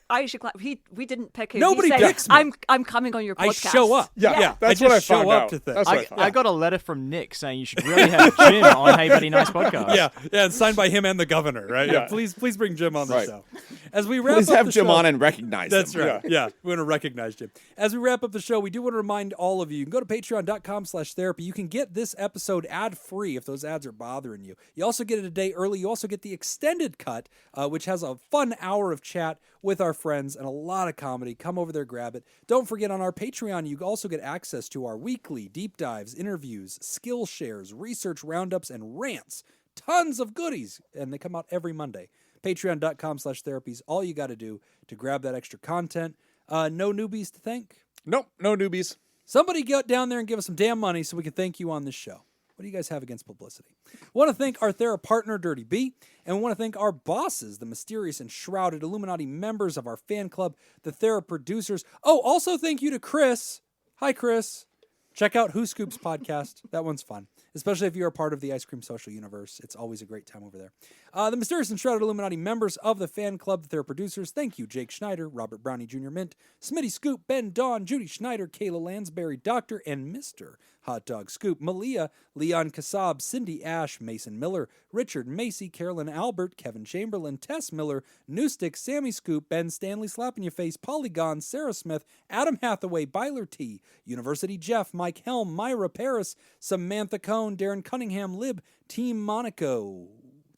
I actually we didn't pick him. Nobody he said, picks me. I'm coming on your I podcast. show up. Yeah, that's I what I just show found up out. to things. That's what I found I out. got a letter from Nick saying you should really have Jim on Hey Buddy Nice podcast. Yeah, and signed by him and the governor, right? Yeah. Please bring Jim on the Right. show. As we wrap Please up have the Jim show, on and recognize That's him. right. Yeah. We want to recognize Jim. As we wrap up the show, we do want to remind all of you, you can go to patreon.com/therapy. You can get this episode ad-free if those ads are bothering you. You also get it a day early. You also get the extended cut, which has a fun hour of chat with our friends and a lot of comedy. Come over there, grab it. Don't forget, on our Patreon, you also get access to our weekly deep dives, interviews, skill shares, research roundups, and rants. Tons of goodies, and they come out every Monday. Patreon.com/therapy is all you got to do to grab that extra content. No newbies to thank. Nope, no newbies. Somebody get down there and give us some damn money so we can thank you on this show. What do you guys have against publicity? We want to thank our Thera partner, Dirty B, and we want to thank our bosses, the mysterious and shrouded Illuminati members of our fan club, the Thera producers. Oh, also thank you to Chris. Hi, Chris. Check out Whoscoops podcast. That one's fun, especially if you're a part of the Ice Cream Social universe. It's always a great time over there. The mysterious and shrouded Illuminati members of the fan club, their producers. Thank you, Jake Schneider, Robert Brownie Jr. Mint, Smitty Scoop, Ben Dawn, Judy Schneider, Kayla Lansbury, Dr. and Mr. Hot Dog Scoop, Malia, Leon Kassab, Cindy Ash, Mason Miller, Richard Macy, Carolyn Albert, Kevin Chamberlain, Tess Miller, Newstick, Sammy Scoop, Ben Stanley, Slapping Your Face, Polygon, Sarah Smith, Adam Hathaway, Byler T, University Jeff, Mike Helm, Myra Paris, Samantha Cohn, Darren Cunningham, Lib, Team Monaco,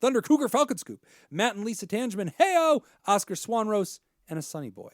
Thunder Cougar Falcon Scoop, Matt and Lisa Tangeman, Heyo, Oscar Swanrose, and a Sunny Boy.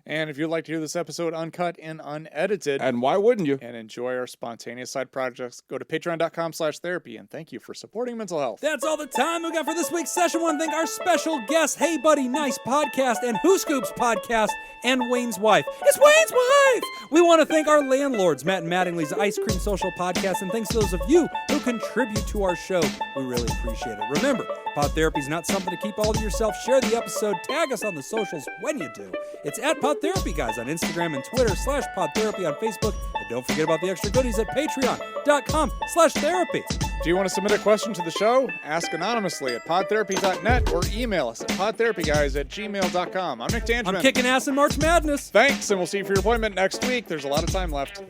And if you'd like to hear this episode uncut and unedited And why wouldn't you? and enjoy our spontaneous side projects, go to patreon.com/therapy. And thank you for supporting mental health. That's all the time we got for this week's session. I want to thank our special guests, Hey Buddy Nice Podcast and Whoscoops Podcast, and Wayne's wife. It's Wayne's wife! We want to thank our landlords, Matt and Mattingly's Ice Cream Social Podcast, and thanks to those of you who contribute to our show. We really appreciate it. Remember, Pod Therapy is not something to keep all to yourself. Share the episode. Tag us on the socials when you do. It's at PodTherapyGuys on Instagram and Twitter, /PodTherapy on Facebook. And don't forget about the extra goodies at patreon.com/therapy. Do you want to submit a question to the show? Ask anonymously at podtherapy.net or email us at podtherapyguys@gmail.com. I'm Nick Tangeman. I'm kicking ass in March Madness. Thanks, and we'll see you for your appointment next week. There's a lot of time left.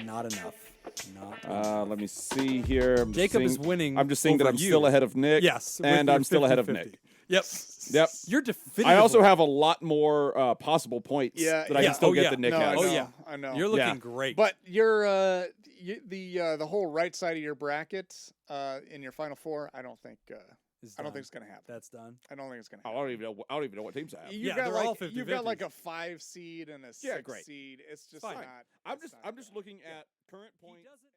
Not enough. Not enough. Let me see here. I'm just Jacob is seeing- winning. I'm just seeing that over I'm you. still ahead of Nick. Yes. And I'm still ahead of Nick. Yep. Yep. You're definitively. I also have a lot more possible points that I yeah. can still Oh, get yeah. than Nick No, has. I know, yeah. I know. You're looking Yeah. great. But you're the whole right side of your bracket in your final four. I don't think it's gonna happen. That's done. I don't think it's gonna I happen. don't even know what teams I have. You've Yeah, got they're like all 50-50s. you've got like a 5 seed and a 6 great. seed. It's just Fine. not. I'm just looking at current points.